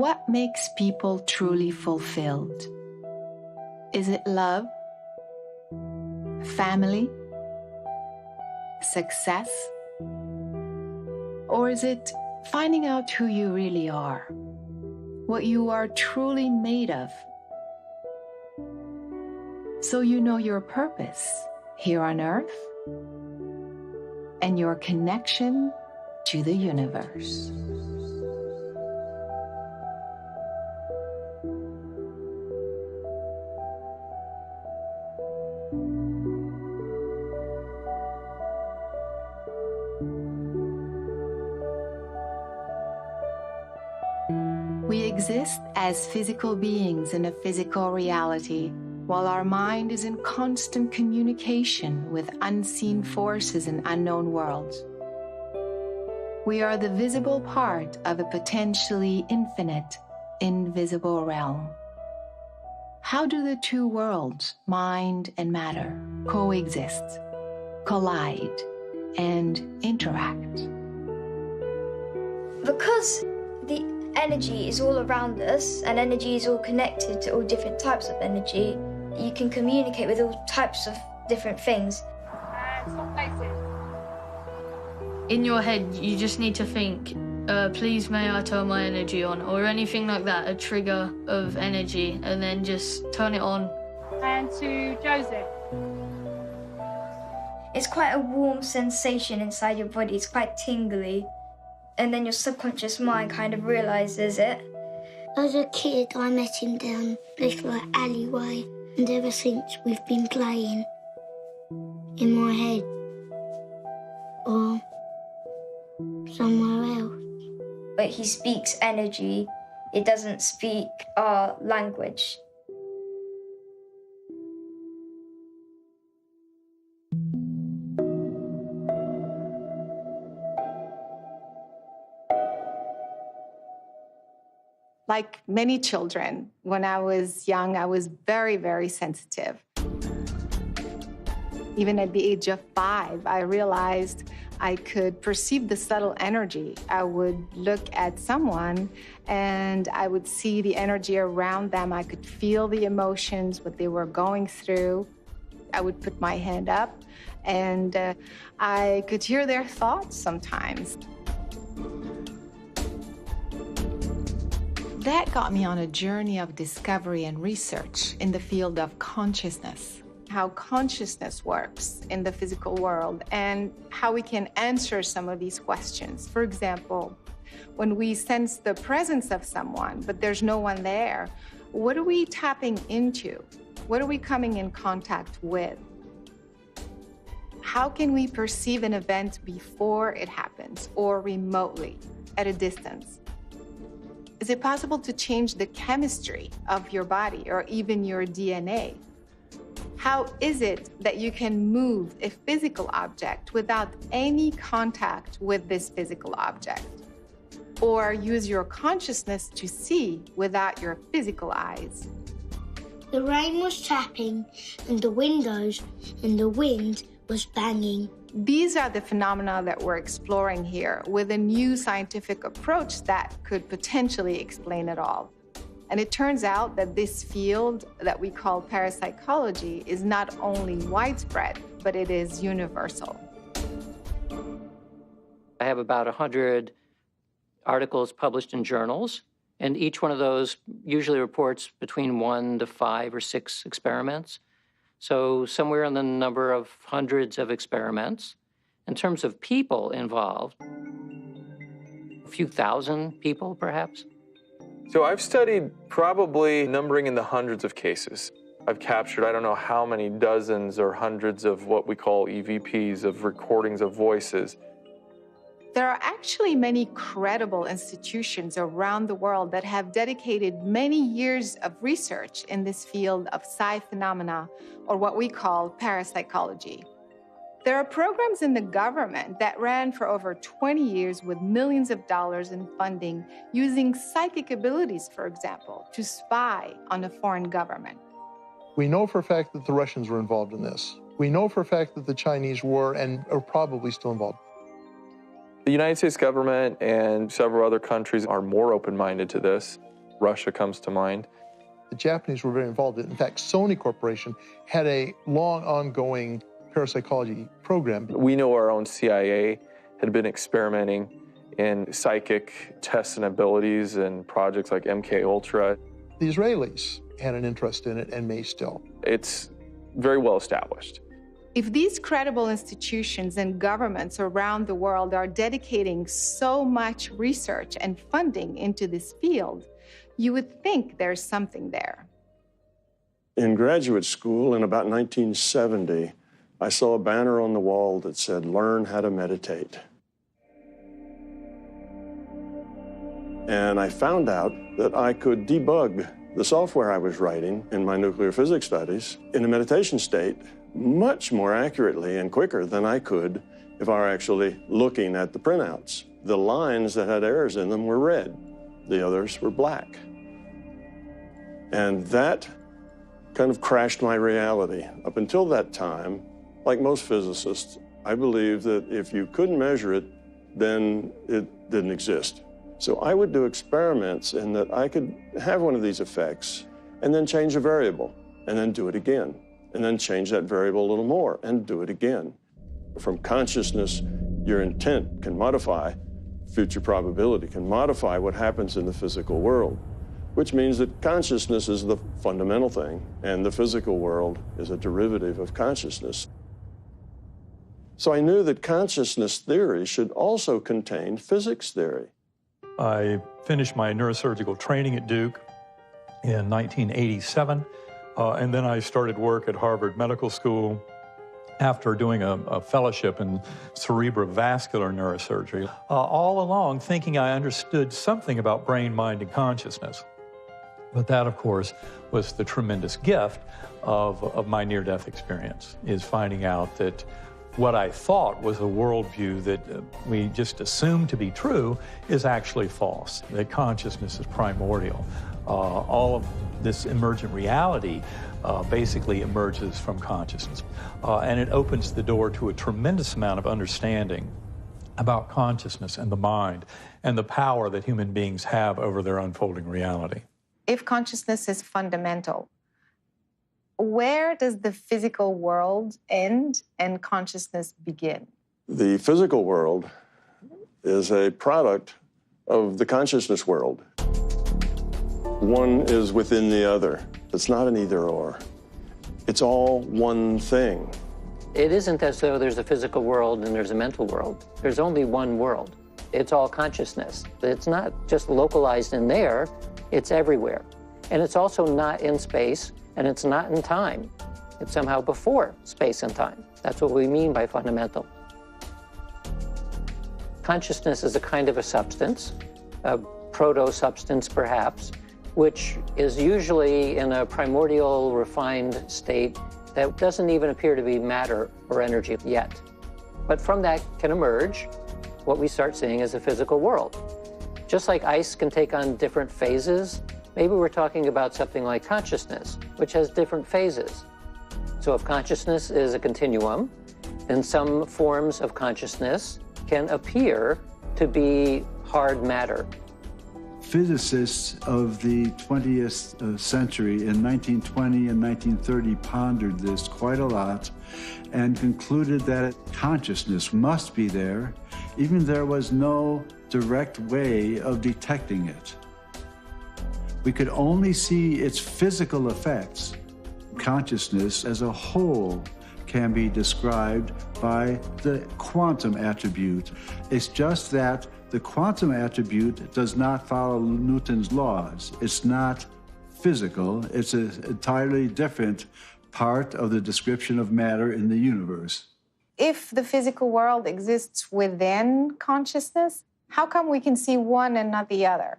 What makes people truly fulfilled? Is it love? Family? Success? Or is it finding out who you really are? What you are truly made of? So you know your purpose here on Earth and your connection to the universe. We exist as physical beings in a physical reality, while our mind is in constant communication with unseen forces in unknown worlds. We are the visible part of a potentially infinite, invisible realm. How do the two worlds, mind and matter, coexist, collide, and interact? Because the energy is all around us, and energy is all connected to all different types of energy, you can communicate with all types of different things. In your head, you just need to think, please may I turn my energy on, or anything like that, a trigger of energy, and then just turn it on. And to Joseph. It's quite a warm sensation inside your body, it's quite tingly, and then your subconscious mind kind of realises it. As a kid, I met him down this like alleyway, and ever since we've been playing in my head or somewhere else. But he speaks energy, it doesn't speak our language. Like many children, when I was young, I was very, very sensitive. Even at the age of 5, I realized I could perceive the subtle energy. I would look at someone and I would see the energy around them. I could feel the emotions, what they were going through. I would put my hand up and I could hear their thoughts sometimes. That got me on a journey of discovery and research in the field of consciousness, how consciousness works in the physical world and how we can answer some of these questions. For example, when we sense the presence of someone, but there's no one there, what are we tapping into? What are we coming in contact with? How can we perceive an event before it happens or remotely at a distance? Is it possible to change the chemistry of your body or even your DNA? How is it that you can move a physical object without any contact with this physical object? Or use your consciousness to see without your physical eyes? The rain was tapping, and the windows and the wind was banging. These are the phenomena that we're exploring here with a new scientific approach that could potentially explain it all. And it turns out that this field that we call parapsychology is not only widespread, but it is universal. I have about 100 articles published in journals, and each one of those usually reports between 1 to 5 or 6 experiments. So somewhere in the number of hundreds of experiments. In terms of people involved, a few thousand people, perhaps. So I've studied probably numbering in the hundreds of cases. I've captured, I don't know how many dozens or hundreds of what we call EVPs, of recordings of voices. There are actually many credible institutions around the world that have dedicated many years of research in this field of psi phenomena, or what we call parapsychology. There are programs in the government that ran for over 20 years with millions of dollars in funding, using psychic abilities, for example, to spy on a foreign government. We know for a fact that the Russians were involved in this. We know for a fact that the Chinese were and are probably still involved. The United States government and several other countries are more open-minded to this. Russia comes to mind. The Japanese were very involved. In fact, Sony Corporation had a long ongoing parapsychology program. We know our own CIA had been experimenting in psychic tests and abilities and projects like MK Ultra. The Israelis had an interest in it and may still. It's very well established. If these credible institutions and governments around the world are dedicating so much research and funding into this field, you would think there's something there. In graduate school in about 1970, I saw a banner on the wall that said, "Learn how to meditate." And I found out that I could debug the software I was writing in my nuclear physics studies in a meditation state much more accurately and quicker than I could if I were actually looking at the printouts. The lines that had errors in them were red. The others were black. And that kind of crashed my reality. Up until that time, like most physicists, I believed that if you couldn't measure it, then it didn't exist. So I would do experiments in that I could have one of these effects and then change a variable and then do it again and then change that variable a little more and do it again. From consciousness, your intent can modify future probability, can modify what happens in the physical world, which means that consciousness is the fundamental thing and the physical world is a derivative of consciousness. So I knew that consciousness theory should also contain physics theory. I finished my neurosurgical training at Duke in 1987, and then I started work at Harvard Medical School after doing a fellowship in cerebrovascular neurosurgery, all along thinking I understood something about brain, mind, and consciousness. But that, of course, was the tremendous gift of my near-death experience, is finding out that what I thought was a worldview that we just assumed to be true is actually false, that consciousness is primordial. All of this emergent reality basically emerges from consciousness. And it opens the door to a tremendous amount of understanding about consciousness and the mind and the power that human beings have over their unfolding reality. If consciousness is fundamental, where does the physical world end and consciousness begin? The physical world is a product of the consciousness world. One is within the other. It's not an either-or. It's all one thing. It isn't as though there's a physical world and there's a mental world. There's only one world. It's all consciousness. It's not just localized in there, it's everywhere. And it's also not in space, and it's not in time. It's somehow before space and time. That's what we mean by fundamental. Consciousness is a kind of a substance, a proto-substance perhaps, which is usually in a primordial, refined state that doesn't even appear to be matter or energy yet. But from that can emerge what we start seeing as a physical world. Just like ice can take on different phases, maybe we're talking about something like consciousness, which has different phases. So if consciousness is a continuum, then some forms of consciousness can appear to be hard matter. Physicists of the 20th century in 1920 and 1930 pondered this quite a lot and concluded that consciousness must be there, even there was no direct way of detecting it. We could only see its physical effects. Consciousness as a whole can be described by the quantum attribute. It's just that the quantum attribute does not follow Newton's laws. It's not physical. It's an entirely different part of the description of matter in the universe. If the physical world exists within consciousness, how come we can see one and not the other?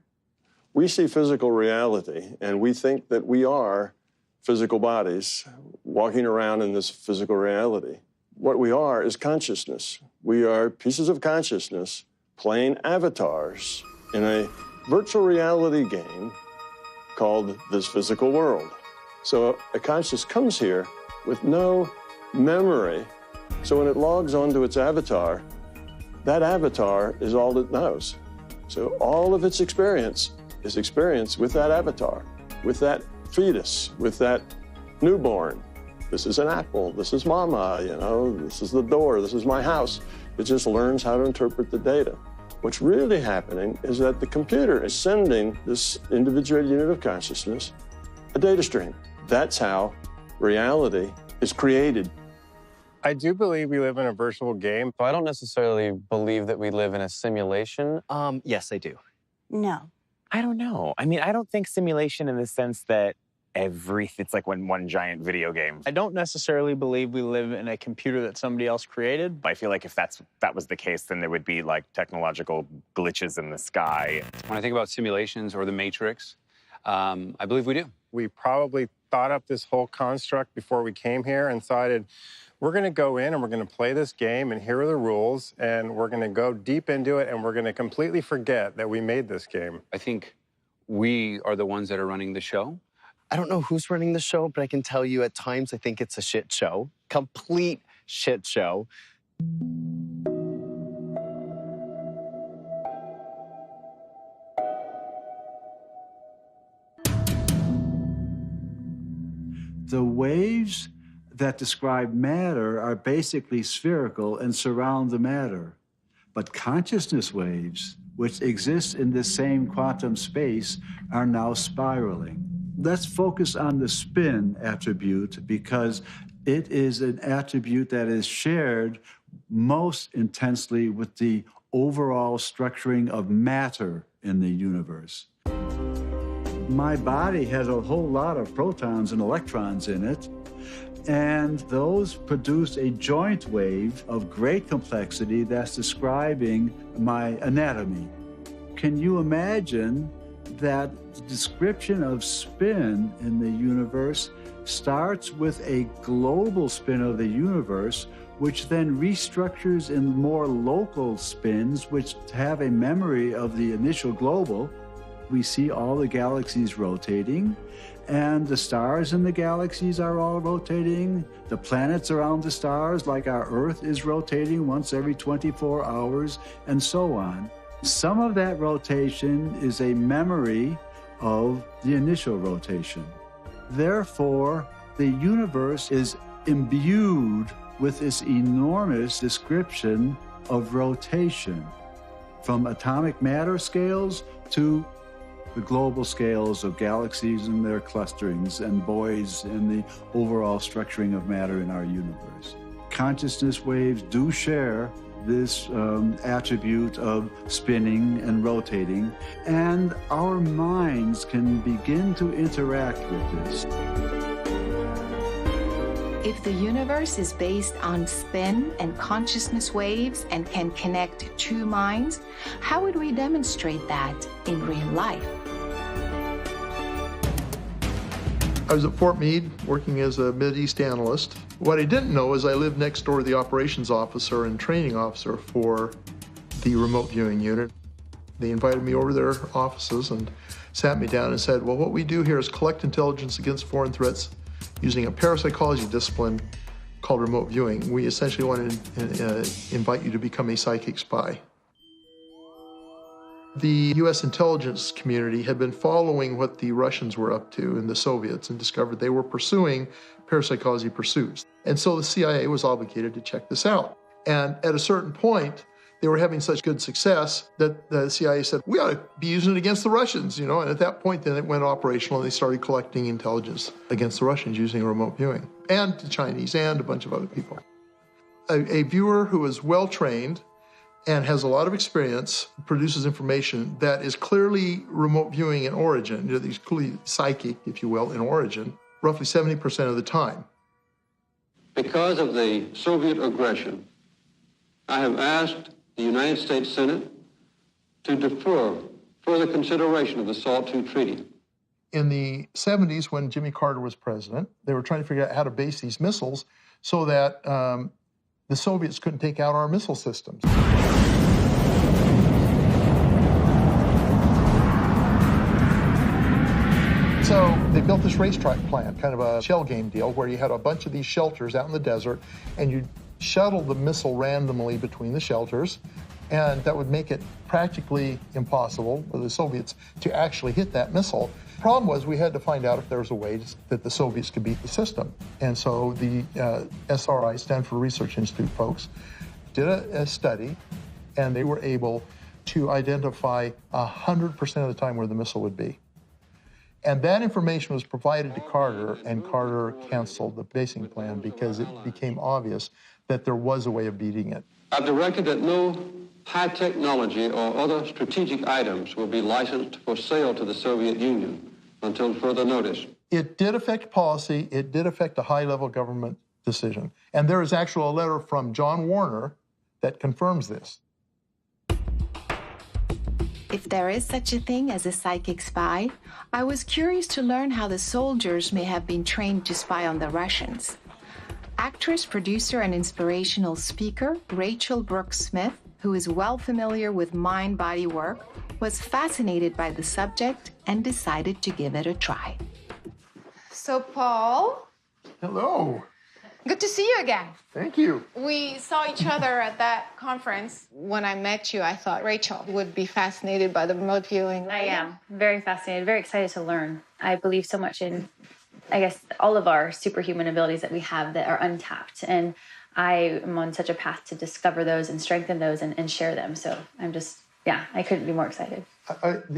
We see physical reality, and we think that we are physical bodies walking around in this physical reality. What we are is consciousness. We are pieces of consciousness playing avatars in a virtual reality game called this physical world. So a consciousness comes here with no memory. So when it logs onto its avatar, that avatar is all it knows. So all of its experience is experienced with that avatar, with that fetus, with that newborn. This is an apple, this is mama, you know, this is the door, this is my house. It just learns how to interpret the data. What's really happening is that the computer is sending this individuated unit of consciousness a data stream. That's how reality is created. I do believe we live in a virtual game. I don't necessarily believe that we live in a simulation. Yes, I do. No. I don't know. I mean, I don't think simulation in the sense that it's like one giant video game. I don't necessarily believe we live in a computer that somebody else created. I feel like if that was the case, then there would be like technological glitches in the sky. When I think about simulations or the Matrix, I believe we do. We probably thought up this whole construct before we came here and decided we're going to go in and we're going to play this game and here are the rules and we're going to go deep into it and we're going to completely forget that we made this game. I think we are the ones that are running the show. I don't know who's running the show, but I can tell you at times I think it's a shit show. Complete shit show. The waves that describe matter are basically spherical and surround the matter. But consciousness waves, which exist in the same quantum space, are now spiraling. Let's focus on the spin attribute because it is an attribute that is shared most intensely with the overall structuring of matter in the universe. My body has a whole lot of protons and electrons in it, and those produce a joint wave of great complexity that's describing my anatomy. Can you imagine that the description of spin in the universe starts with a global spin of the universe, which then restructures in more local spins, which have a memory of the initial global? We see all the galaxies rotating, and the stars in the galaxies are all rotating. The planets around the stars, like our Earth, is rotating once every 24 hours, and so on. Some of that rotation is a memory of the initial rotation. Therefore, the universe is imbued with this enormous description of rotation, from atomic matter scales to the global scales of galaxies and their clusterings and buoys in the overall structuring of matter in our universe. Consciousness waves do share this attribute of spinning and rotating, and our minds can begin to interact with this. If the universe is based on spin and consciousness waves and can connect two minds, how would we demonstrate that in real life? I was at Fort Meade working as a Mideast analyst. What I didn't know is I lived next door to the operations officer and training officer for the remote viewing unit. They invited me over to their offices and sat me down and said, well, what we do here is collect intelligence against foreign threats using a parapsychology discipline called remote viewing. We essentially want to invite you to become a psychic spy. The U.S. intelligence community had been following what the Russians were up to and the Soviets and discovered they were pursuing parapsychology pursuits. And so the CIA was obligated to check this out. And at a certain point, they were having such good success that the CIA said, we ought to be using it against the Russians, you know. And at that point, then it went operational and they started collecting intelligence against the Russians using remote viewing, and the Chinese and a bunch of other people. A viewer who is well-trained and has a lot of experience produces information that is clearly remote viewing in origin, you know, it's clearly psychic, if you will, in origin, roughly 70% of the time. Because of the Soviet aggression, I have asked the United States Senate to defer further consideration of the SALT II treaty. In the 70s, when Jimmy Carter was president, they were trying to figure out how to base these missiles so that the Soviets couldn't take out our missile systems. So they built this racetrack plant, kind of a shell game deal, where you had a bunch of these shelters out in the desert, and you shuttle the missile randomly between the shelters, And that would make it practically impossible for the Soviets to actually hit that missile. Problem was we had to find out if there was a way that the Soviets could beat the system. And so the SRI, Stanford Research Institute folks, did a study, and they were able to identify 100% of the time where the missile would be. And that information was provided to Carter, and Carter canceled the basing plan because it became obvious that there was a way of beating it. I've directed that no high technology or other strategic items will be licensed for sale to the Soviet Union until further notice. It did affect policy. It did affect a high-level government decision. And there is actually a letter from John Warner that confirms this. If there is such a thing as a psychic spy, I was curious to learn how the soldiers may have been trained to spy on the Russians. Actress, producer, and inspirational speaker Rachel Brooks Smith, who is well familiar with mind-body work, was fascinated by the subject and decided to give it a try. So, Paul. Hello. Good to see you again. Thank you. We saw each other at that conference. When I met you, I thought Rachel would be fascinated by the remote viewing. I am very fascinated, very excited to learn. I believe so much in, I guess, all of our superhuman abilities that we have that are untapped. And I am on such a path to discover those and strengthen those and share them. So I'm just, I couldn't be more excited.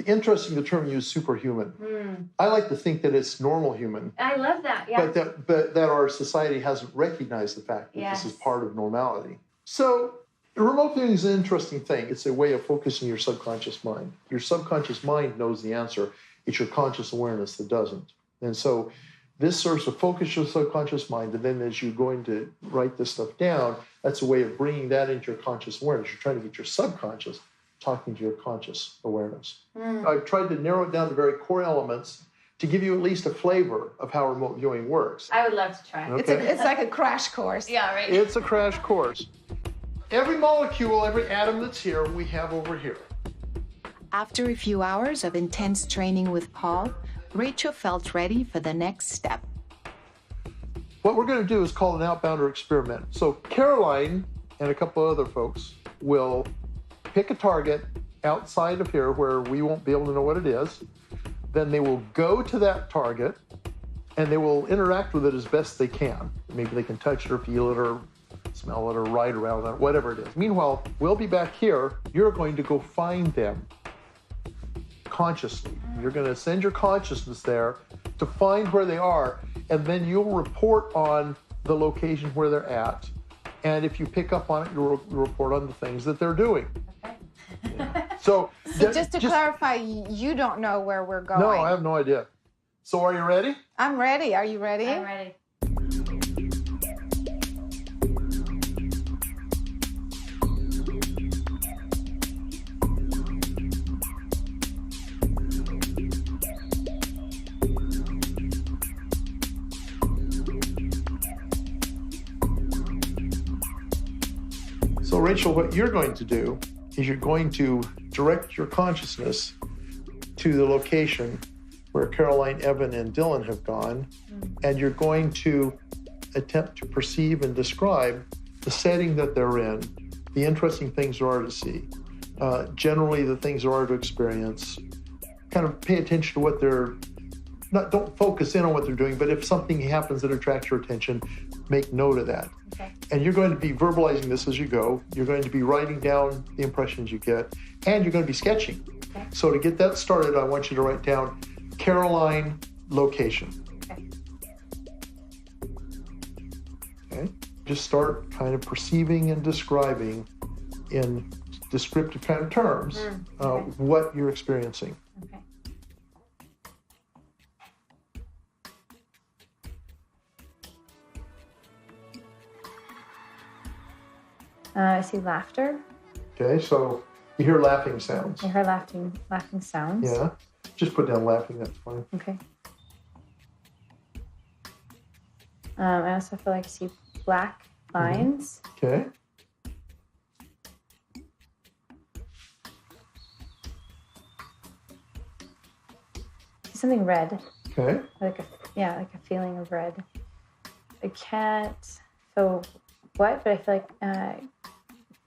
Interesting, the term used, superhuman. I like to think that it's normal human. I love that, yeah. But that our society hasn't recognized the fact that this is part of normality. So remote viewing is an interesting thing. It's a way of focusing your subconscious mind. Your subconscious mind knows the answer. It's your conscious awareness that doesn't. And so this serves to focus your subconscious mind, and then as you're going to write this stuff down, that's a way of bringing that into your conscious awareness. You're trying to get your subconscious talking to your conscious awareness. I've tried to narrow it down to very core elements to give you at least a flavor of how remote viewing works. I would love to try. Okay. It's like a crash course. Yeah, right. It's a crash course. Every molecule, every atom that's here, we have over here. After a few hours of intense training with Paul, Rachel felt ready for the next step. What we're going to do is called an outbounder experiment. So Caroline and a couple of other folks will pick a target outside of here where we won't be able to know what it is. Then they will go to that target and they will interact with it as best they can. Maybe they can touch it or feel it or smell it or ride around it, whatever it is. Meanwhile, we'll be back here. You're going to go find them consciously. You're going to send your consciousness there to find where they are, and then you'll report on the location where they're at. And if you pick up on it, you'll report on the things that they're doing. Okay. So just to clarify, you don't know where we're going. No, I have no idea. So are you ready? I'm ready. Are you ready? I'm ready. So Rachel, what you're going to do is you're going to direct your consciousness to the location where Caroline, Evan, and Dylan have gone, and you're going to attempt to perceive and describe the setting that they're in, the interesting things there are to see, generally the things there are to experience. Kind of pay attention to what they're, don't focus in on what they're doing, but if something happens that attracts your attention, make note of that. Okay. And you're going to be verbalizing this as you go. You're going to be writing down the impressions you get, and you're going to be sketching. Okay. So to get that started, I want you to write down Caroline location. Okay. Just start kind of perceiving and describing in descriptive kind of terms what you're experiencing. Okay. I see laughter. Okay, so you hear laughing sounds. I heard laughing sounds. Yeah, just put down laughing, that's fine. Okay. I also feel like I see black lines. Okay. Something red. Okay. Like a feeling of red. I can't feel what, but I feel like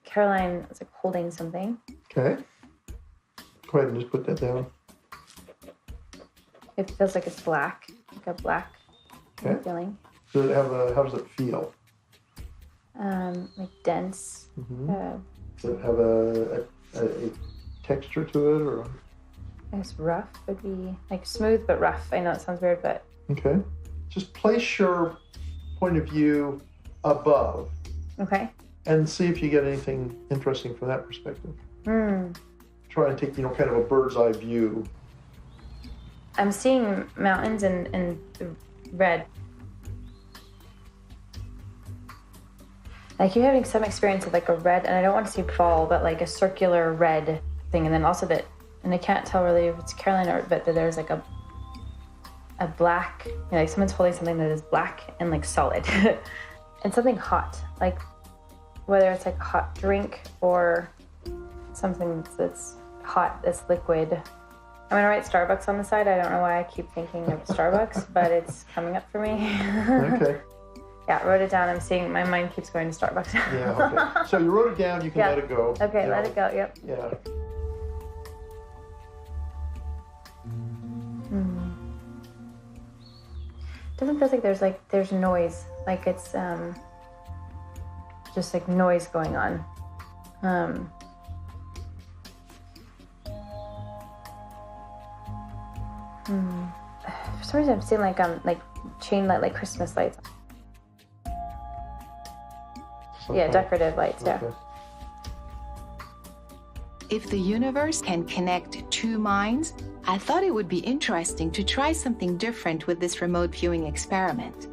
Caroline was like holding something. Okay. Go ahead and just put that down. It feels like it's black, like a black feeling. Does it have how does it feel? Like dense. Does it have a texture to it, or? I guess rough would be like smooth but rough. I know it sounds weird, but. Okay. Just place your point of view above. Okay. And see if you get anything interesting from that perspective. Try and take, kind of a bird's eye view. I'm seeing mountains and red. I keep having some experience of like a red, and I don't want to see fall, but like a circular red thing. And then also that, and I can't tell really if it's Caroline or, but that there's like a black, like someone's holding something that is black and like solid. And something hot, like whether it's like a hot drink or something that's hot, that's liquid. I'm gonna write Starbucks on the side. I don't know why I keep thinking of Starbucks, but it's coming up for me. Okay. Yeah, I wrote it down. I'm seeing, my mind keeps going to Starbucks. Yeah, okay. So you wrote it down, you can let it go. Okay, let it go, yep. Yeah. Doesn't feel like there's noise, like it's just like noise going on. For some reason I'm seeing like chain light, like Christmas lights. Yeah, decorative lights, yeah. If the universe can connect two minds, I thought it would be interesting to try something different with this remote viewing experiment.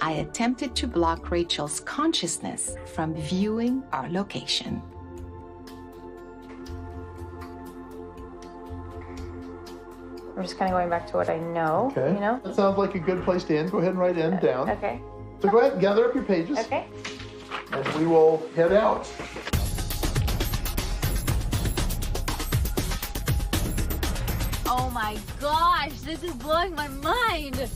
I attempted to block Rachel's consciousness from viewing our location. I'm just kind of going back to what I know, Okay. That sounds like a good place to end. Go ahead and write end down. Okay. So go ahead and gather up your pages. Okay. And we will head out. Oh my gosh, this is blowing my mind.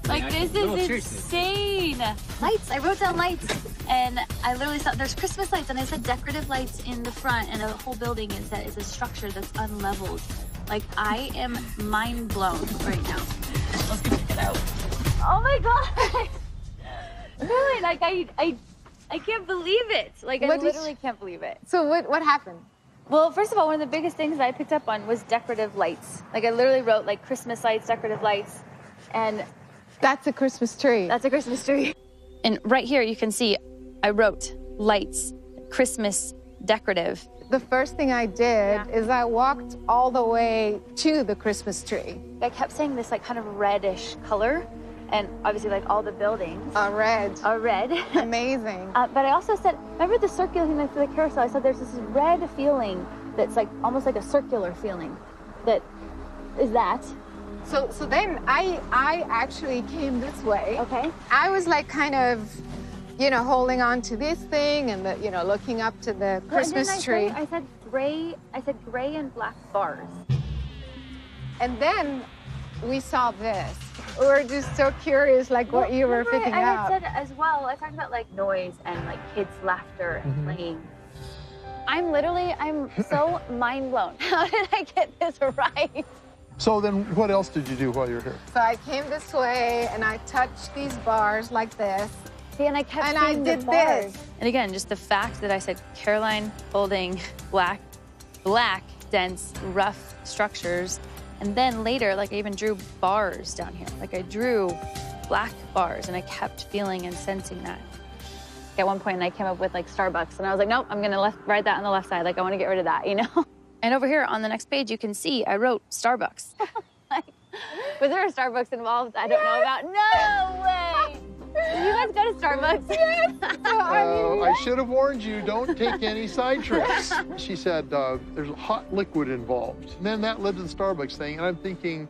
Like, this is insane. Lights, I wrote down lights. And I literally saw, there's Christmas lights, and I said decorative lights in the front, and a whole building is a structure that's unleveled. Like, I am mind blown right now. Let's go check it out. Oh my God. Really, like, I can't believe it. Like, I literally can't believe it. So what happened? Well, first of all, one of the biggest things that I picked up on was decorative lights. Like, I literally wrote, like, Christmas lights, decorative lights, and... That's a Christmas tree. That's a Christmas tree. And right here, you can see, I wrote lights, Christmas, decorative. The first thing I did is I walked all the way to the Christmas tree. I kept saying this, like, kind of reddish color. And obviously, like, all the buildings are red. Are red. Amazing. But I also said, remember the circular thing next to the carousel? I said there's this red feeling that's like almost like a circular feeling. That is that. So then I actually came this way. Okay. I was like kind of, holding on to this thing and looking up to the Christmas tree. I said gray and black bars. And then we saw this. We were just so curious, like what you were picking up. I said as well, I talked about like noise and like kids' laughter and playing. I'm so mind blown. How did I get this right? So then what else did you do while you were here? So I came this way and I touched these bars like this. See, and I kept and I did this. And again, just the fact that I said Caroline holding black, dense, rough structures. And then later, like I even drew bars down here. Like I drew black bars and I kept feeling and sensing that. At one point I came up with like Starbucks and I was like, nope, I'm gonna write that on the left side. Like I wanna get rid of that, And over here on the next page, you can see I wrote Starbucks. Was there a Starbucks involved? I don't know about. No way! Did you guys go to Starbucks? Yes! I should have warned you, don't take any side trips. She said, there's a hot liquid involved. And then that led to the Starbucks thing, and I'm thinking,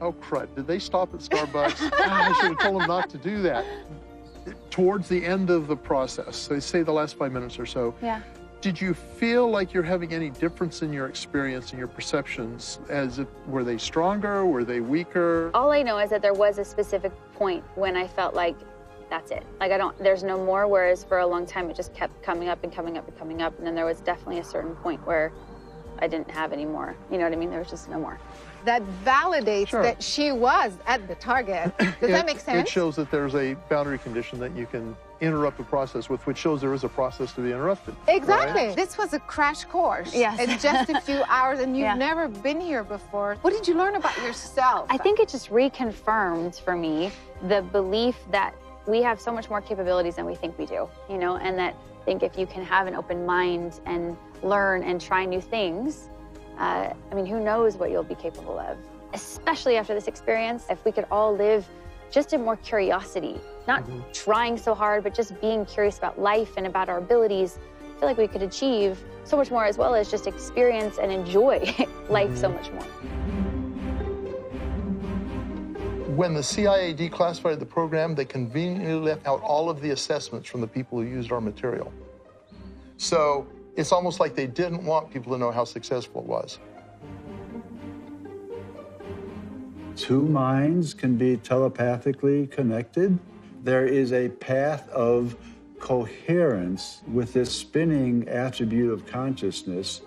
oh crud, did they stop at Starbucks? I should have told them not to do that. Towards the end of the process, so say the last 5 minutes or so, yeah. Did you feel like you're having any difference in your experience and your perceptions? Were they stronger? Were they weaker? All I know is that there was a specific point when I felt like that's it. Like there's no more, whereas for a long time it just kept coming up and coming up and coming up, and then there was definitely a certain point where I didn't have any more. You know what I mean? There was just no more. That validates that she was at the target. Does that make sense? It shows that there's a boundary condition that you can interrupt the process with, which shows there is a process to be interrupted. Exactly. Right? This was a crash course. Yes. In just a few hours, and you've never been here before. What did you learn about yourself? I think it just reconfirmed for me the belief that we have so much more capabilities than we think we do, you know, and that I think if you can have an open mind and learn and try new things, I mean, who knows what you'll be capable of, especially after this experience. If we could all live just in more curiosity, not trying so hard, but just being curious about life and about our abilities, I feel like we could achieve so much more, as well as just experience and enjoy life so much more. When the CIA declassified the program, they conveniently left out all of the assessments from the people who used our material. So it's almost like they didn't want people to know how successful it was. Two minds can be telepathically connected. There is a path of coherence with this spinning attribute of consciousness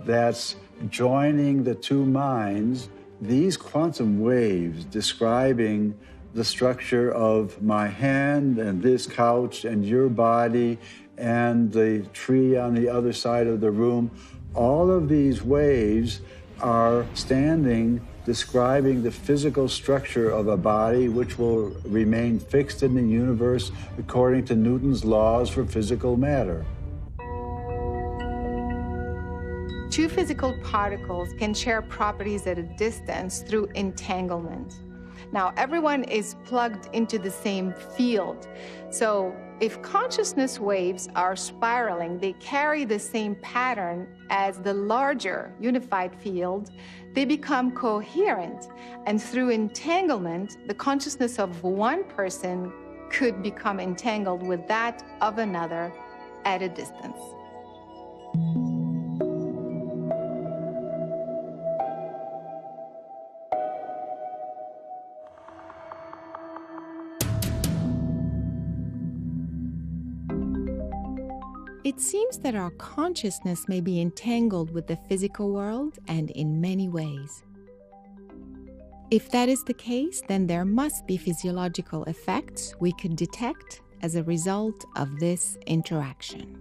that's joining the two minds. These quantum waves describing the structure of my hand and this couch and your body and the tree on the other side of the room, all of these waves are standing, describing the physical structure of a body which will remain fixed in the universe according to Newton's laws for physical matter. Two physical particles can share properties at a distance through entanglement. Now, everyone is plugged into the same field. So if consciousness waves are spiraling, they carry the same pattern as the larger unified field. They become coherent. And through entanglement, the consciousness of one person could become entangled with that of another at a distance. It seems that our consciousness may be entangled with the physical world and in many ways. If that is the case, then there must be physiological effects we could detect as a result of this interaction.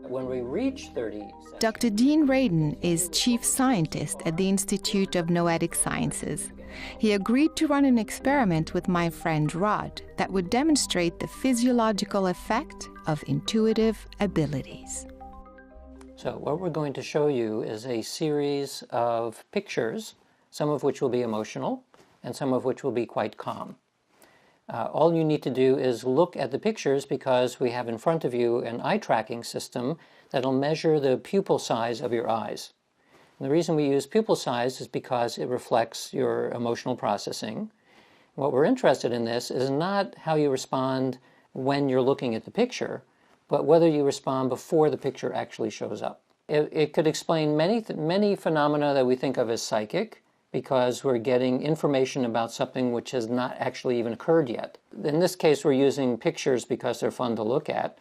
When we reach 30... Dr. Dean Radin is chief scientist at the Institute of Noetic Sciences. He agreed to run an experiment with my friend Rod that would demonstrate the physiological effect of intuitive abilities. So what we're going to show you is a series of pictures, some of which will be emotional and some of which will be quite calm. All you need to do is look at the pictures because we have in front of you an eye tracking system that'll measure the pupil size of your eyes. And the reason we use pupil size is because it reflects your emotional processing. What we're interested in this is not how you respond when you're looking at the picture, but whether you respond before the picture actually shows up. It could explain many phenomena that we think of as psychic, because we're getting information about something which has not actually even occurred yet. In this case, we're using pictures because they're fun to look at,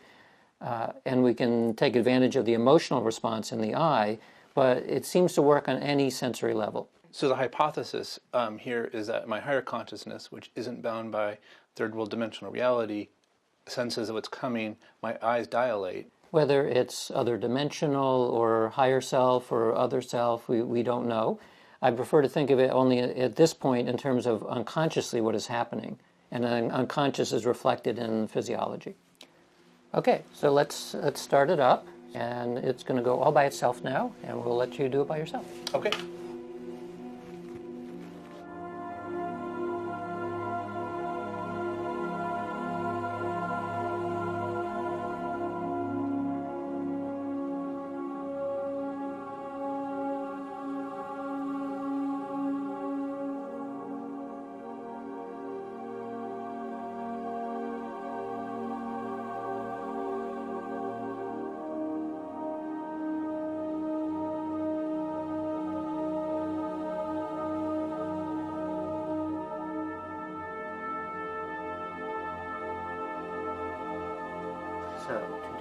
and we can take advantage of the emotional response in the eye, but it seems to work on any sensory level. So the hypothesis here is that my higher consciousness, which isn't bound by third world dimensional reality, senses what's coming, my eyes dilate. Whether it's other dimensional or higher self or other self, we don't know. I prefer to think of it only at this point in terms of unconsciously what is happening, and unconscious is reflected in physiology. Okay, so let's start it up, and it's going to go all by itself now, and we'll let you do it by yourself. Okay.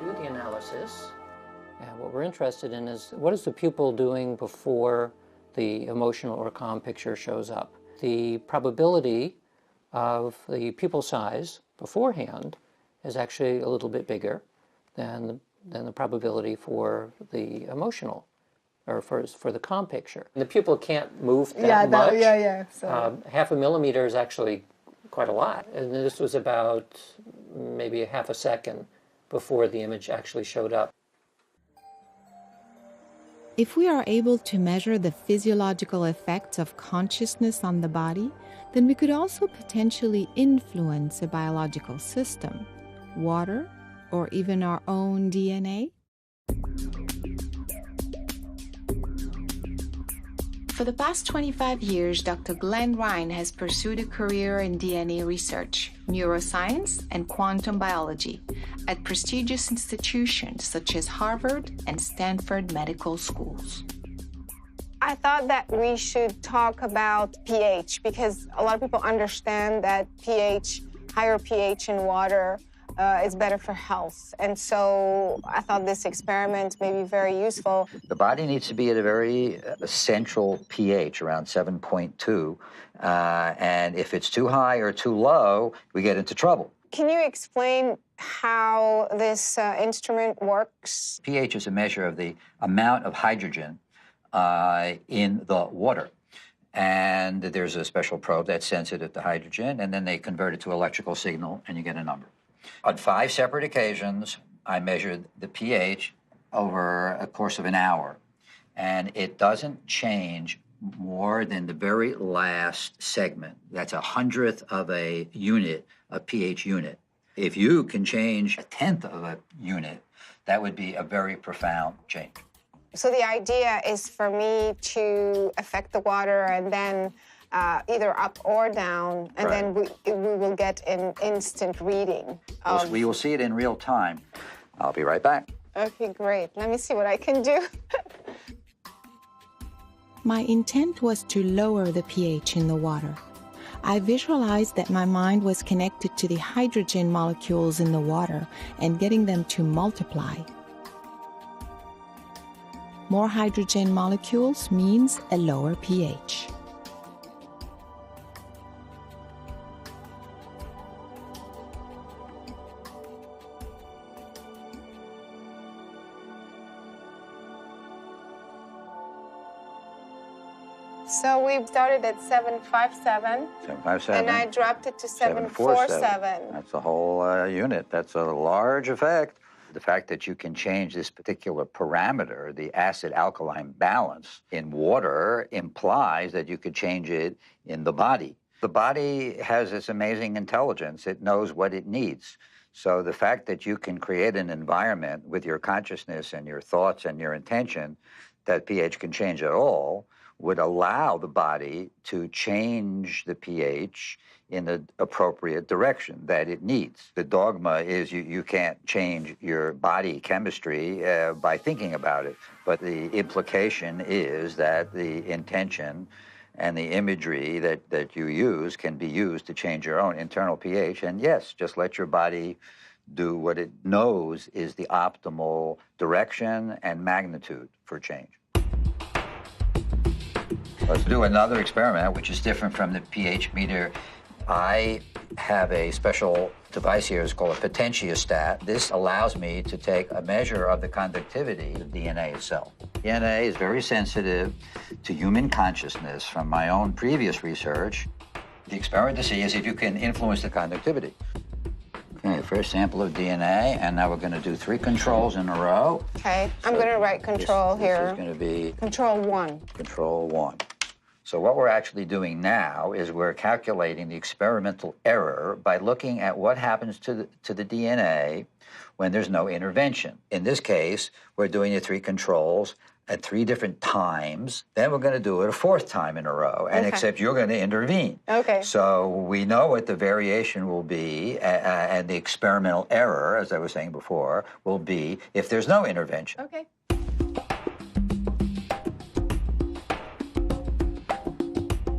do the analysis, and what we're interested in is what is the pupil doing before the emotional or calm picture shows up. The probability of the pupil size beforehand is actually a little bit bigger than the probability for the emotional or for the calm picture. The pupil can't move that much. So. Half a millimeter is actually quite a lot. And this was about maybe a half a second before the image actually showed up. If we are able to measure the physiological effects of consciousness on the body, then we could also potentially influence a biological system, water, or even our own DNA. For the past 25 years, Dr. Glenn Ryan has pursued a career in DNA research, neuroscience, and quantum biology at prestigious institutions such as Harvard and Stanford medical schools. I thought that we should talk about pH because a lot of people understand that pH, higher pH in water, is better for health. And so I thought this experiment may be very useful. The body needs to be at a very central pH, around 7.2. And if it's too high or too low, we get into trouble. Can you explain how this instrument works? pH is a measure of the amount of hydrogen in the water. And there's a special probe that's sensitive to hydrogen, and then they convert it to electrical signal, and you get a number. On 5 separate occasions, I measured the pH over a course of an hour, and it doesn't change more than the very last segment. That's 1/100th of a unit, a pH unit. If you can change 1/10 of a unit, that would be a very profound change. So the idea is for me to affect the water and then either up or down, and then we will get an instant reading. We will see it in real time. I'll be right back. Okay, great. Let me see what I can do. My intent was to lower the pH in the water. I visualized that my mind was connected to the hydrogen molecules in the water and getting them to multiply. More hydrogen molecules means a lower pH. So we started at 757. 757. And I dropped it to 747. That's a whole unit. That's a large effect. The fact that you can change this particular parameter, the acid-alkaline balance in water, implies that you could change it in the body. The body has this amazing intelligence. It knows what it needs. So the fact that you can create an environment with your consciousness and your thoughts and your intention that pH can change at all would allow the body to change the pH in the appropriate direction that it needs. The dogma is you can't change your body chemistry by thinking about it, but the implication is that the intention and the imagery that you use can be used to change your own internal pH. And yes, just let your body do what it knows is the optimal direction and magnitude for change. Let's do another experiment, which is different from the pH meter. I have a special device here. It's called a potentiostat. This allows me to take a measure of the conductivity of DNA itself. DNA is very sensitive to human consciousness. From my own previous research, the experiment to see is if you can influence the conductivity. Okay, first sample of DNA, and now we're going to do 3 controls in a row. Okay, I'm going to write control here. This is going to be Control 1. Control 1. So what we're actually doing now is we're calculating the experimental error by looking at what happens to the DNA when there's no intervention. In this case, we're doing the 3 controls at 3 different times. Then we're going to do it a 4th time in a row, and except you're going to intervene. Okay. So we know what the variation will be, and the experimental error, as I was saying before, will be if there's no intervention. Okay.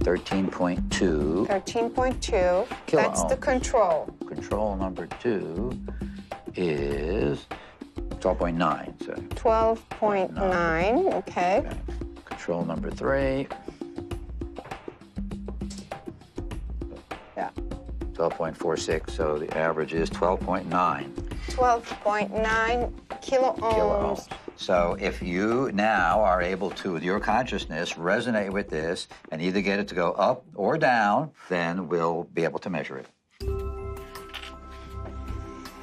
13.2. 13.2. That's the control. Control number 2 is 12.9. So 12.9, okay. Control number 3. Yeah. 12.46, so the average is 12.9. 12.9 kiloohms. So if you now are able to, with your consciousness, resonate with this and either get it to go up or down, then we'll be able to measure it.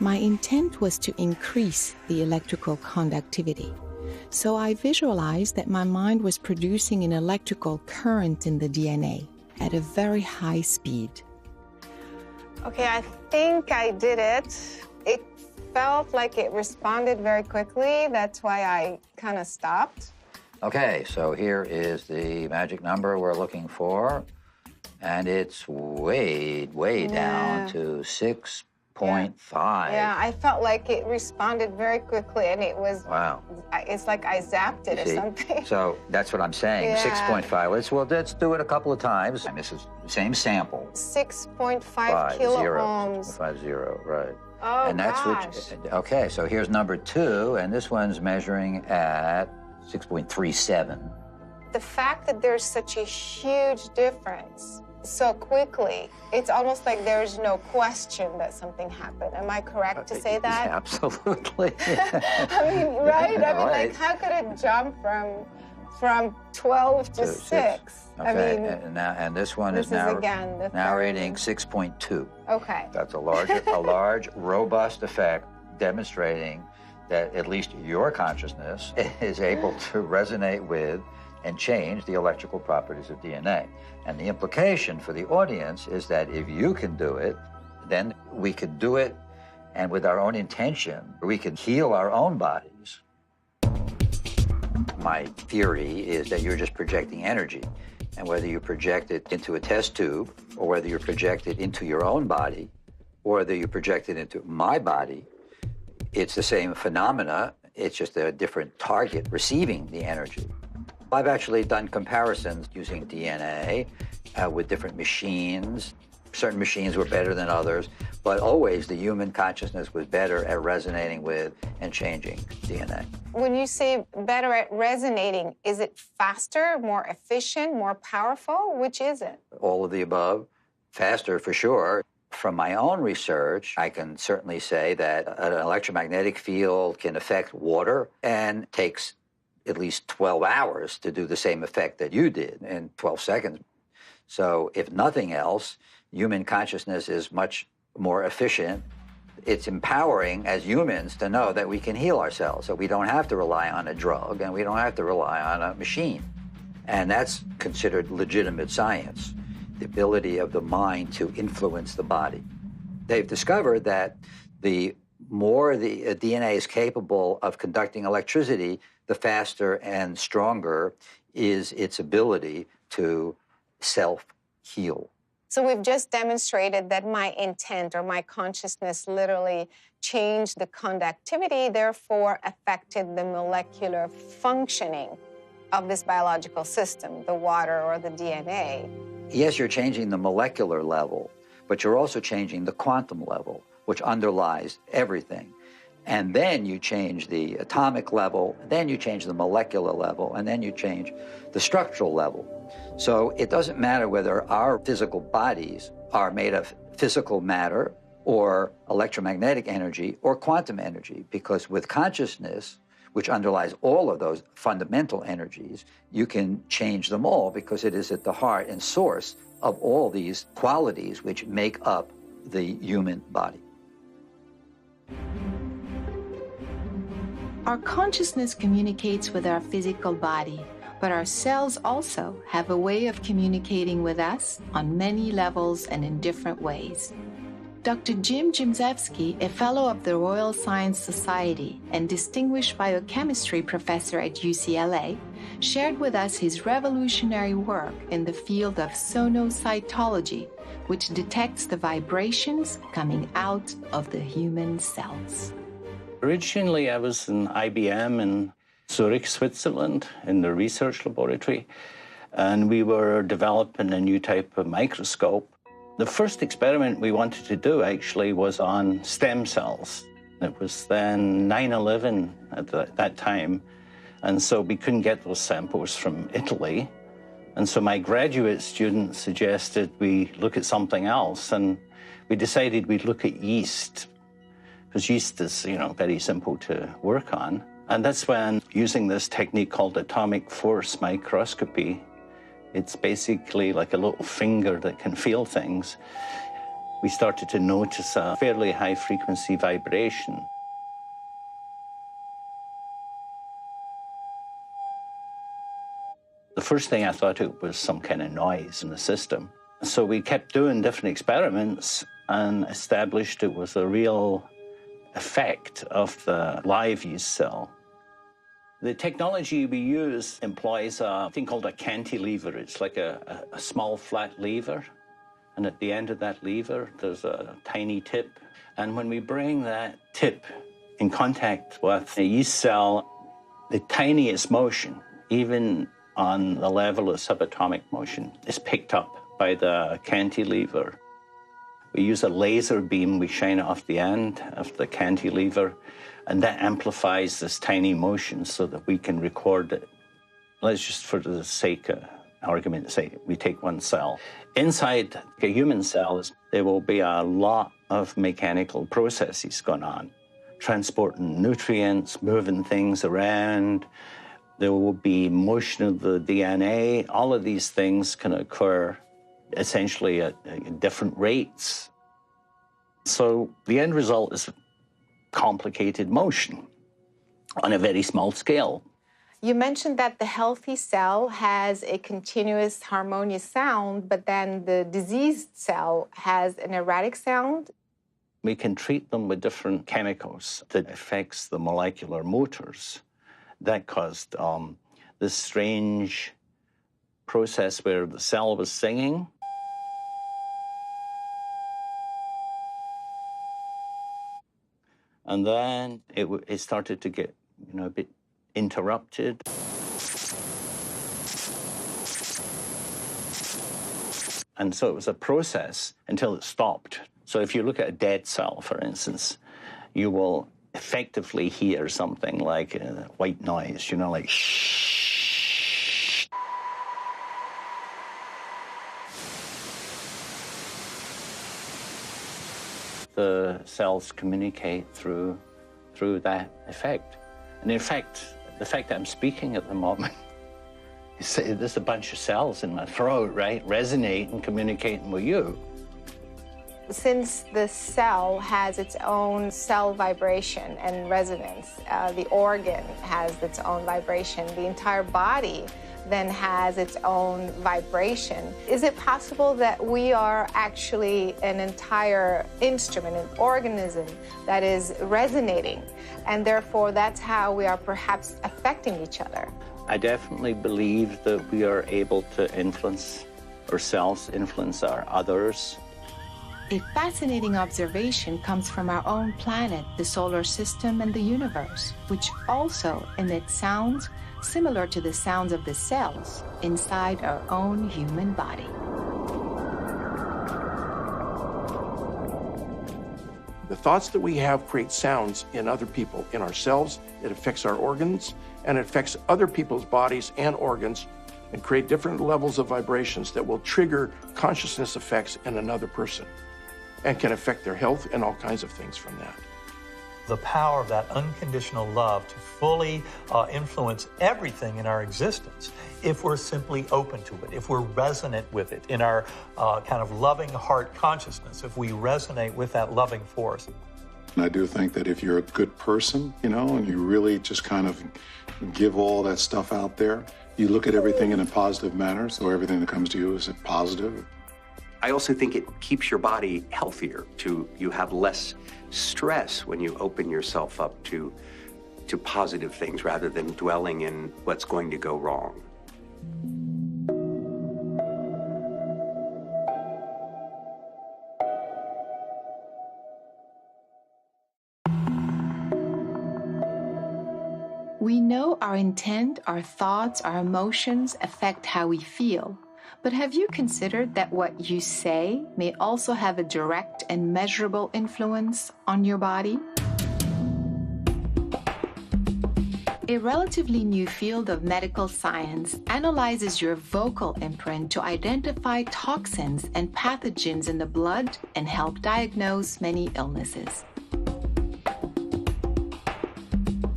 My intent was to increase the electrical conductivity. So I visualized that my mind was producing an electrical current in the DNA at a very high speed. Okay, I think I did it. It felt like it responded very quickly. That's why I kind of stopped. Okay, so here is the magic number we're looking for. And it's way down to 6.5. Yeah, I felt like it responded very quickly, and it was... Wow. It's like I zapped it or something. So that's what I'm saying, 6.5. Let's do it a couple of times. And this is the same sample. 6.5 kiloohms. 50, right. Oh, and that's gosh. Okay, so here's number 2, and this one's measuring at 6.37. The fact that there's such a huge difference so quickly, it's almost like there's no question that something happened. Am I correct to say that? Yeah, absolutely. I mean, right? I mean, like, how could it jump from 12 to 6? Okay, I mean, and this one is now reading 6.2. Okay. That's a large, robust effect demonstrating that at least your consciousness is able to resonate with and change the electrical properties of DNA. And the implication for the audience is that if you can do it, then we can do it, and with our own intention, we can heal our own bodies. My theory is that you're just projecting energy, and whether you project it into a test tube, or whether you project it into your own body, or whether you project it into my body, it's the same phenomena, it's just a different target receiving the energy. I've actually done comparisons using DNA with different machines. Certain machines were better than others, but always the human consciousness was better at resonating with and changing DNA. When you say better at resonating, is it faster, more efficient, more powerful? Which is it? All of the above. Faster for sure. From my own research, I can certainly say that an electromagnetic field can affect water and takes at least 12 hours to do the same effect that you did in 12 seconds. So if nothing else, human consciousness is much more efficient. It's empowering as humans to know that we can heal ourselves, so we don't have to rely on a drug and we don't have to rely on a machine. And that's considered legitimate science, the ability of the mind to influence the body. They've discovered that the more the DNA is capable of conducting electricity, the faster and stronger is its ability to self-heal. So we've just demonstrated that my intent or my consciousness literally changed the conductivity, therefore affected the molecular functioning of this biological system, the water or the DNA. Yes, you're changing the molecular level, but you're also changing the quantum level, which underlies everything. And then you change the atomic level, then you change the molecular level, and then you change the structural level. So it doesn't matter whether our physical bodies are made of physical matter or electromagnetic energy or quantum energy, because with consciousness, which underlies all of those fundamental energies, you can change them all because it is at the heart and source of all these qualities which make up the human body. Our consciousness communicates with our physical body, but our cells also have a way of communicating with us on many levels and in different ways. Dr. Jim Jimzewski, a fellow of the Royal Science Society and distinguished biochemistry professor at UCLA, shared with us his revolutionary work in the field of sonocytology, which detects the vibrations coming out of the human cells. Originally, I was in IBM in Zurich, Switzerland, in the research laboratory, and we were developing a new type of microscope. The first experiment we wanted to do, actually, was on stem cells. It was then 9/11 at that time, and so we couldn't get those samples from Italy. And so my graduate student suggested we look at something else, and we decided we'd look at yeast, because yeast is, very simple to work on. And that's when, using this technique called atomic force microscopy, it's basically like a little finger that can feel things, we started to notice a fairly high-frequency vibration. The first thing I thought it was some kind of noise in the system. So we kept doing different experiments and established it was a real effect of the live yeast cell. The technology we use employs a thing called a cantilever. It's like a small flat lever. And at the end of that lever, there's a tiny tip. And when we bring that tip in contact with a yeast cell, the tiniest motion, even on the level of subatomic motion, is picked up by the cantilever. We use a laser beam, we shine it off the end of the cantilever, and that amplifies this tiny motion so that we can record it. Let's just, for the sake of argument's sake, we take one cell. Inside a human cell, there will be a lot of mechanical processes going on, transporting nutrients, moving things around. There will be motion of the DNA. All of these things can occur essentially at different rates. So the end result is complicated motion on a very small scale. You mentioned that the healthy cell has a continuous harmonious sound, but then the diseased cell has an erratic sound. We can treat them with different chemicals that affects the molecular motors. That caused this strange process where the cell was singing. And then it started to get, a bit interrupted. And so it was a process until it stopped. So if you look at a dead cell, for instance, you will effectively hear something like white noise, like shh. The cells communicate through that effect. And in fact, the fact that I'm speaking at the moment, there's a bunch of cells in my throat, right, resonating, communicating with you. Since the cell has its own cell vibration and resonance, the organ has its own vibration, the entire body then has its own vibration. Is it possible that we are actually an entire instrument, an organism that is resonating, and therefore that's how we are perhaps affecting each other? I definitely believe that we are able to influence ourselves, influence our others. A fascinating observation comes from our own planet, the solar system, and the universe, which also emits sounds similar to the sounds of the cells inside our own human body. The thoughts that we have create sounds in other people, in ourselves. It affects our organs, and it affects other people's bodies and organs, and create different levels of vibrations that will trigger consciousness effects in another person, and can affect their health and all kinds of things from that. The power of that unconditional love to fully influence everything in our existence if we're simply open to it, if we're resonant with it in our kind of loving heart consciousness, if we resonate with that loving force. And I do think that if you're a good person, and you really just kind of give all that stuff out there, you look at everything in a positive manner, so everything that comes to you is positive. I also think it keeps your body healthier. You have less stress when you open yourself up to positive things rather than dwelling in what's going to go wrong. We know our intent, our thoughts, our emotions affect how we feel. But have you considered that what you say may also have a direct and measurable influence on your body? A relatively new field of medical science analyzes your vocal imprint to identify toxins and pathogens in the blood and help diagnose many illnesses.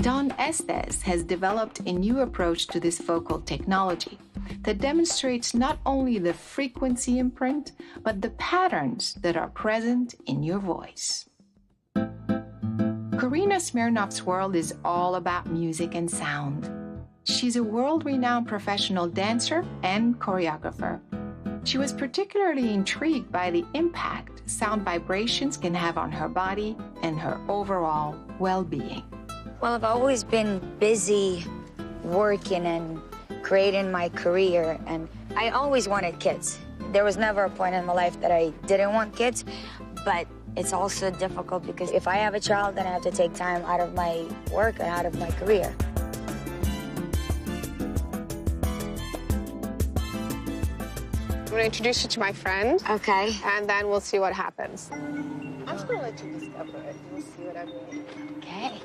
Don Estes has developed a new approach to this vocal technology that demonstrates not only the frequency imprint, but the patterns that are present in your voice. Karina Smirnoff's world is all about music and sound. She's a world-renowned professional dancer and choreographer. She was particularly intrigued by the impact sound vibrations can have on her body and her overall well-being. Well, I've always been busy working and creating my career, and I always wanted kids. There was never a point in my life that I didn't want kids, but it's also difficult because if I have a child, then I have to take time out of my work and out of my career. I'm gonna introduce you to my friend. Okay. And then we'll see what happens. I'm just gonna let you discover it. We'll see what I mean. Okay.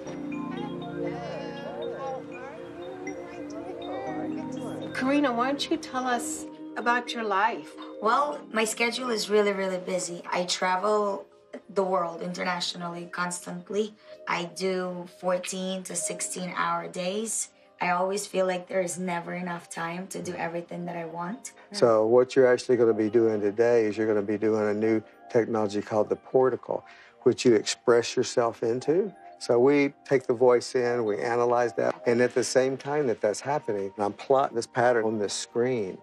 Karina, why don't you tell us about your life? Well, my schedule is really, really busy. I travel the world internationally constantly. I do 14 to 16-hour days. I always feel like there is never enough time to do everything that I want. So what you're actually going to be doing today is you're going to be doing a new technology called the portical, which you express yourself into. So we take the voice in, we analyze that, and at the same time that that's happening, I'm plotting this pattern on this screen.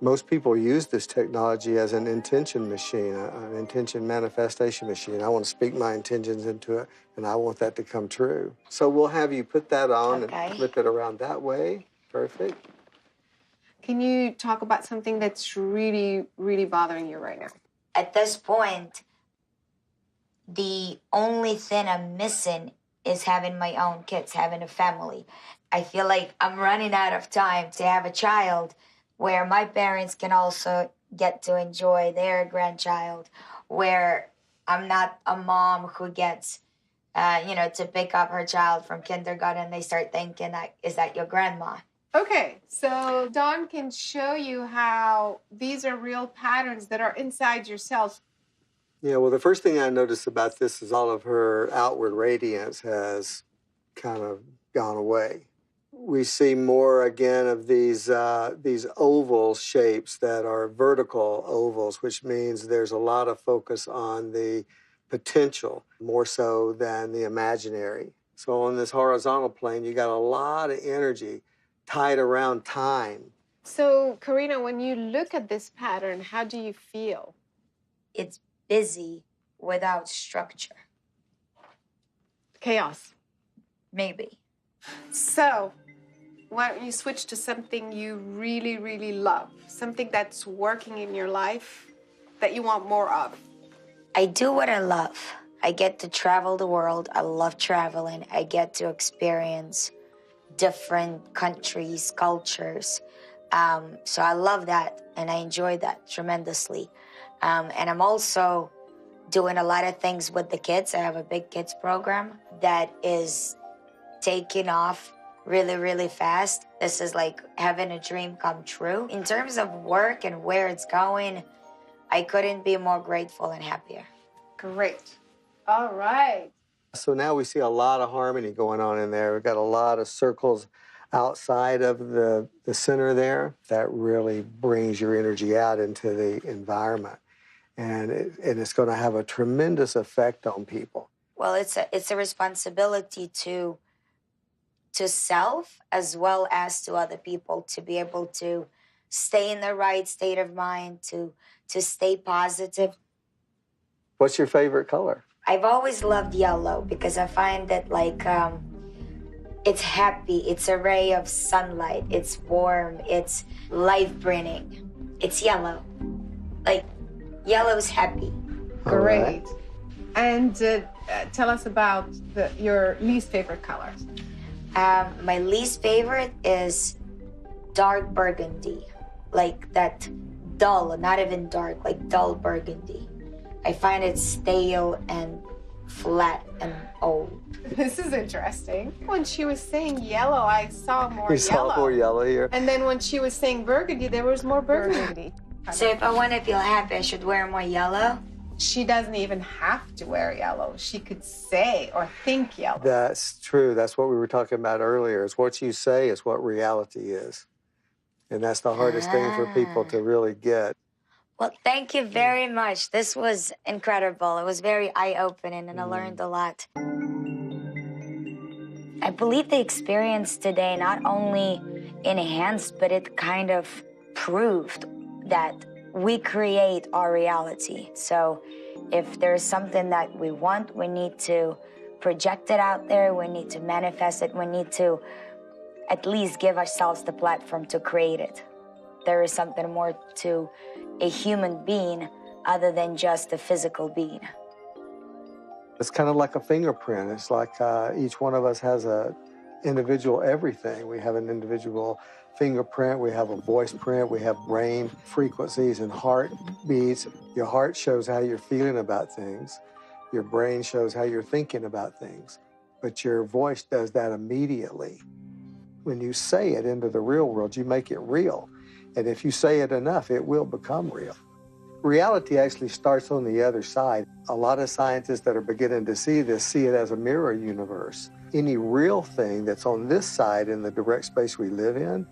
Most people use this technology as an intention machine, an intention manifestation machine. I want to speak my intentions into it, and I want that to come true. So we'll have you put that on and flip it around that way. Perfect. Can you talk about something that's really, really bothering you right now? At this point, the only thing I'm missing is having my own kids, having a family. I feel like I'm running out of time to have a child where my parents can also get to enjoy their grandchild, where I'm not a mom who gets, to pick up her child from kindergarten and they start thinking, is that your grandma? Okay, so Dawn can show you how these are real patterns that are inside yourself. Yeah, well, the first thing I noticed about this is all of her outward radiance has kind of gone away. We see more again of these oval shapes that are vertical ovals, which means there's a lot of focus on the potential more so than the imaginary. So on this horizontal plane, you got a lot of energy tied around time. So, Karina, when you look at this pattern, how do you feel? It's busy without structure. Chaos. Maybe. So, why don't you switch to something you really, really love? Something that's working in your life that you want more of? I do what I love. I get to travel the world. I love traveling. I get to experience different countries, cultures. So I love that, and I enjoy that tremendously. And I'm also doing a lot of things with the kids. I have a big kids program that is taking off really, really fast. This is like having a dream come true. In terms of work and where it's going, I couldn't be more grateful and happier. Great. All right. So now we see a lot of harmony going on in there. We've got a lot of circles outside of the center there. That really brings your energy out into the environment. And it's going to have a tremendous effect on people. Well, it's a responsibility to self as well as to other people to be able to stay in the right state of mind, to stay positive. What's your favorite color? I've always loved yellow because I find that it's happy, it's a ray of sunlight, it's warm, it's life-bringing. It's yellow. Yellow's happy. Great. Right. And tell us about your least favorite color. My least favorite is dark burgundy. Like that dull, not even dark, like dull burgundy. I find it stale and flat and old. This is interesting. When she was saying yellow, I saw more yellow. You saw more yellow here. And then when she was saying burgundy, there was more burgundy. So if I want to feel happy, I should wear more yellow? She doesn't even have to wear yellow. She could say or think yellow. That's true. That's what we were talking about earlier. It's what you say is what reality is. And that's the hardest thing for people to really get. Well, thank you very much. This was incredible. It was very eye-opening, and I learned a lot. I believe the experience today not only enhanced, but it kind of proved that we create our reality. So if there's something that we want, we need to project it out there. We need to manifest it. We need to at least give ourselves the platform to create it. There is something more to a human being other than just a physical being. It's kind of like a fingerprint. It's like each one of us has a individual everything. We have an individual fingerprint, we have a voice print, we have brain frequencies and heart beats. Your heart shows how you're feeling about things. Your brain shows how you're thinking about things. But your voice does that immediately. When you say it into the real world, you make it real. And if you say it enough, it will become real. Reality actually starts on the other side. A lot of scientists that are beginning to see this see it as a mirror universe. Any real thing that's on this side in the direct space we live in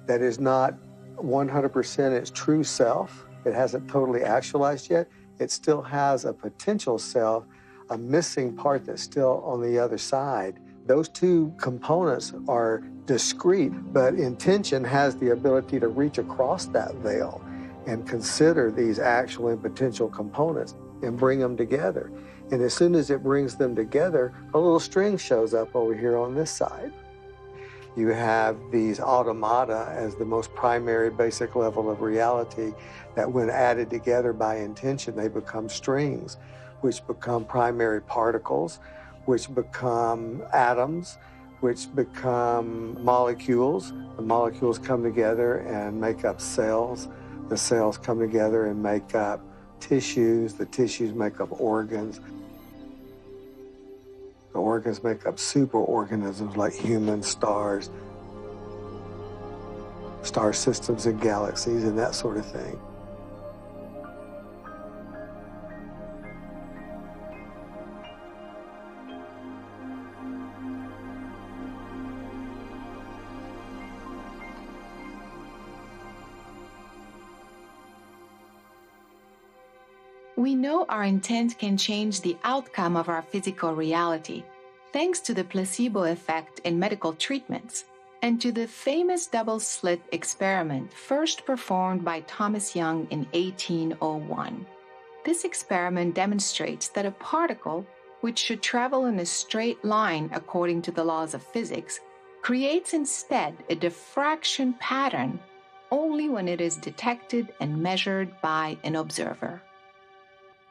that is not 100% its true self, it hasn't totally actualized yet, it still has a potential self, a missing part that's still on the other side. Those two components are discrete, but intention has the ability to reach across that veil and consider these actual and potential components and bring them together. And as soon as it brings them together, a little string shows up over here on this side. You have these automata as the most primary basic level of reality that when added together by intention, they become strings, which become primary particles, which become atoms, which become molecules. The molecules come together and make up cells. The cells come together and make up tissues. The tissues make up organs. The organs make up superorganisms like humans, stars, star systems and galaxies and that sort of thing. We know our intent can change the outcome of our physical reality, thanks to the placebo effect in medical treatments, and to the famous double-slit experiment first performed by Thomas Young in 1801. This experiment demonstrates that a particle, which should travel in a straight line according to the laws of physics, creates instead a diffraction pattern only when it is detected and measured by an observer.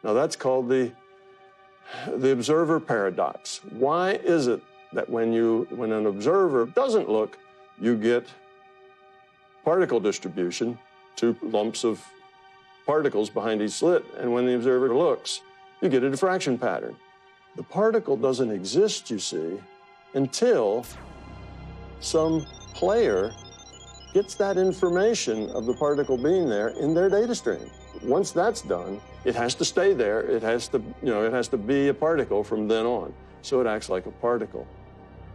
Now that's called the observer paradox. Why is it that when an observer doesn't look, you get particle distribution, two lumps of particles behind each slit, and when the observer looks, you get a diffraction pattern. The particle doesn't exist, you see, until some player gets that information of the particle being there in their data stream. Once that's done, it has to stay there. It has to be a particle from then on. So it acts like a particle.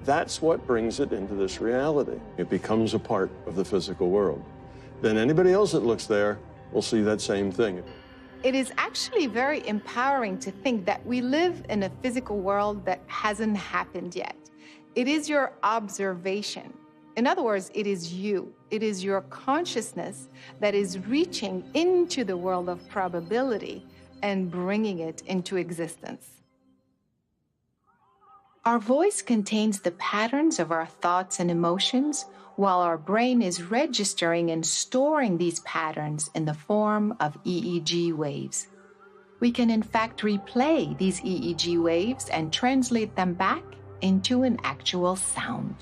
That's what brings it into this reality. It becomes a part of the physical world. Then anybody else that looks there will see that same thing. It is actually very empowering to think that we live in a physical world that hasn't happened yet. It is your observation. In other words, it is you. It is your consciousness that is reaching into the world of probability and bringing it into existence. Our voice contains the patterns of our thoughts and emotions, while our brain is registering and storing these patterns in the form of EEG waves. We can in fact replay these EEG waves and translate them back into an actual sound.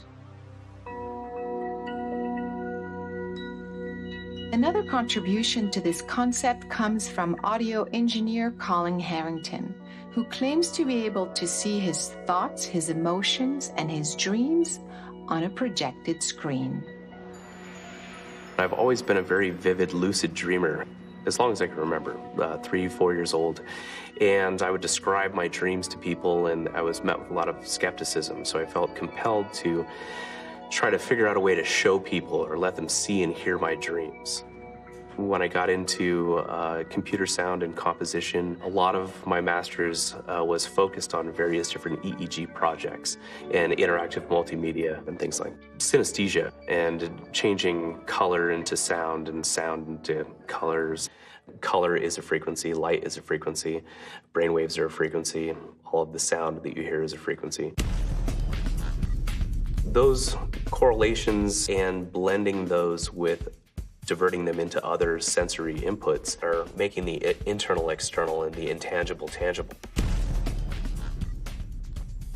Another contribution to this concept comes from audio engineer Colin Harrington, who who claims to be able to see his thoughts, his emotions, and his dreams on a projected screen. I've always been a very vivid, lucid dreamer, as long as I can remember, 3, 4 years old. And I would describe my dreams to people, and I was met with a lot of skepticism. So I felt compelled to try to figure out a way to show people or let them see and hear my dreams. When I got into computer sound and composition, a lot of my master's was focused on various different EEG projects and interactive multimedia and things like synesthesia and changing color into sound and sound into colors. Color is a frequency, light is a frequency, brainwaves are a frequency, all of the sound that you hear is a frequency. Those correlations and blending those with diverting them into other sensory inputs are making the internal external and the intangible tangible.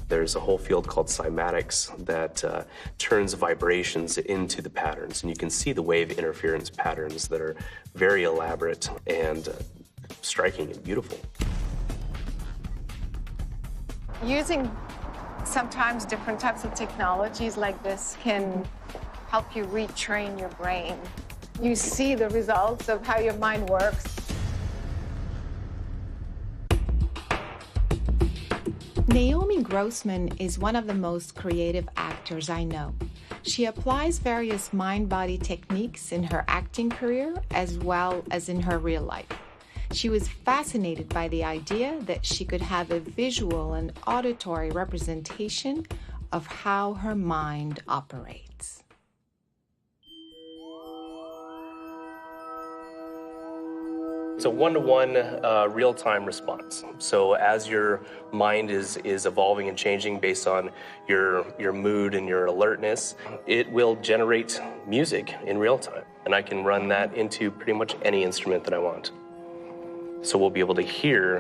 There's a whole field called cymatics that turns vibrations into the patterns, and you can see the wave interference patterns that are very elaborate and striking and beautiful. Using sometimes different types of technologies like this can help you retrain your brain. You see the results of how your mind works. Naomi Grossman is one of the most creative actors I know. She applies various mind-body techniques in her acting career as well as in her real life. She was fascinated by the idea that she could have a visual and auditory representation of how her mind operates. It's a one-to-one real-time response. So as your mind is evolving and changing based on your mood and your alertness, it will generate music in real time. And I can run that into pretty much any instrument that I want. So we'll be able to hear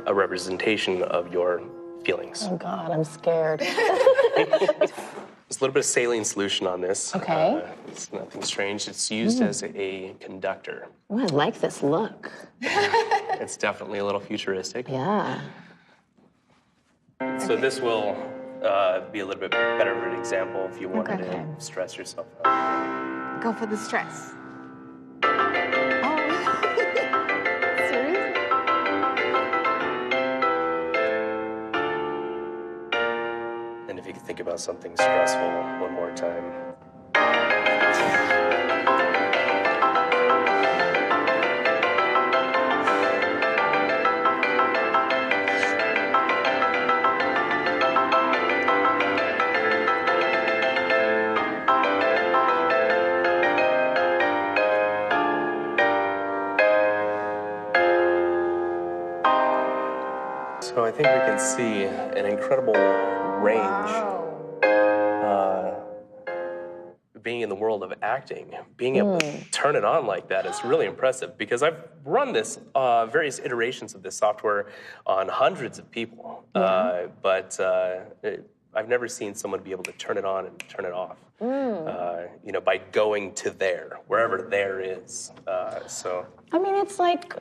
a representation of your feelings. Oh God, I'm scared. There's a little bit of saline solution on this. Okay. It's nothing strange. It's used as a conductor. Oh, I like this look. It's definitely a little futuristic. Yeah. So this will be a little bit better of an example if you wanted to stress yourself out. Go for the stress. And if you could think about something stressful one more time. So I think we can see an incredible range. Being in the world of acting, being able to turn it on like that is really impressive, because I've run this various iterations of this software on hundreds of people, but I've never seen someone be able to turn it on and turn it off. By going to wherever there is. So I mean, it's like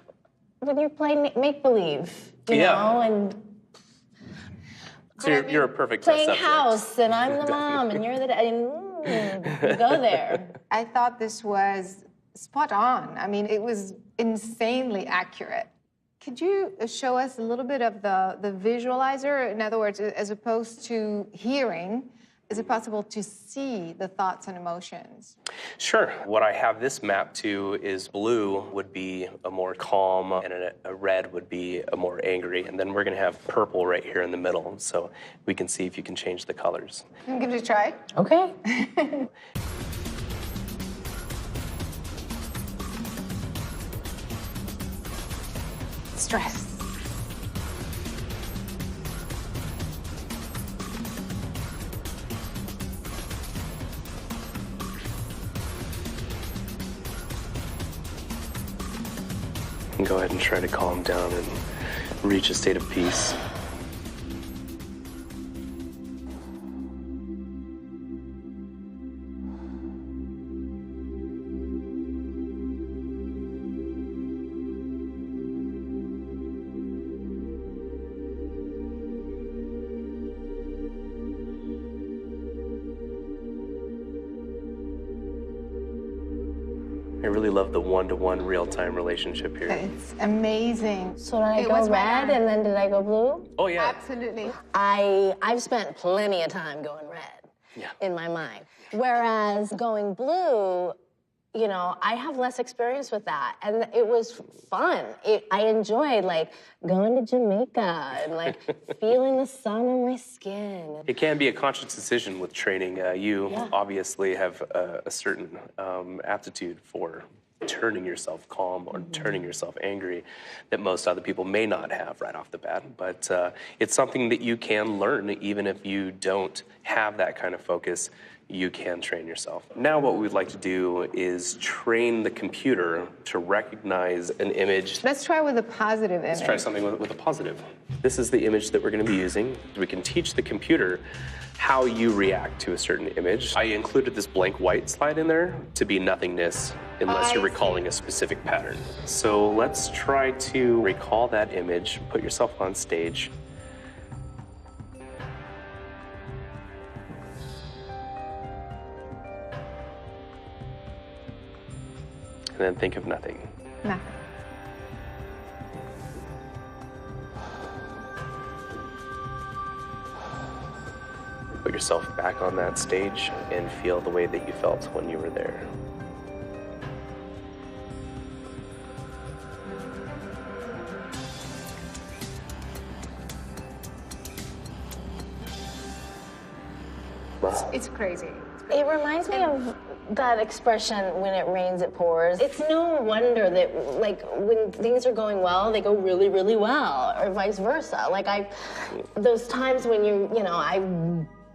when you're playing make-believe, you know, and so you're a perfect playing test subject. house, and I'm the mom, and you're the dad. You go there. I thought this was spot on. I mean, it was insanely accurate. Could you show us a little bit of the visualizer? In other words, as opposed to hearing, is it possible to see the thoughts and emotions? Sure. What I have this mapped to is blue would be a more calm, and a red would be a more angry. And then we're going to have purple right here in the middle. So we can see if you can change the colors. Can you give it a try? Okay. Stress. And go ahead and try to calm down and reach a state of peace. really love the one-to-one real-time relationship here. It's amazing. So did I go red and then did I go blue? Oh, yeah. Absolutely. I've spent plenty of time going red in my mind. Whereas going blue, you know, I have less experience with that. And it was fun. I enjoyed, like, going to Jamaica and, like, feeling the sun on my skin. It can be a conscious decision with training. You obviously have a certain aptitude for turning yourself calm or turning yourself angry that most other people may not have right off the bat. But it's something that you can learn even if you don't have that kind of focus. You can train yourself. Now what we'd like to do is train the computer to recognize an image. Let's try with a positive image. Let's try something with a positive. This is the image that we're going to be using. We can teach the computer how you react to a certain image. I included this blank white slide in there to be nothingness unless you're recalling a specific pattern. So let's try to recall that image. Put yourself on stage. And then think of nothing. Nothing. Put yourself back on that stage and feel the way that you felt when you were there. It's crazy. It reminds me of that expression, when it rains, it pours. It's no wonder that, like, when things are going well, they go really, really well, or vice versa. Like, those times when I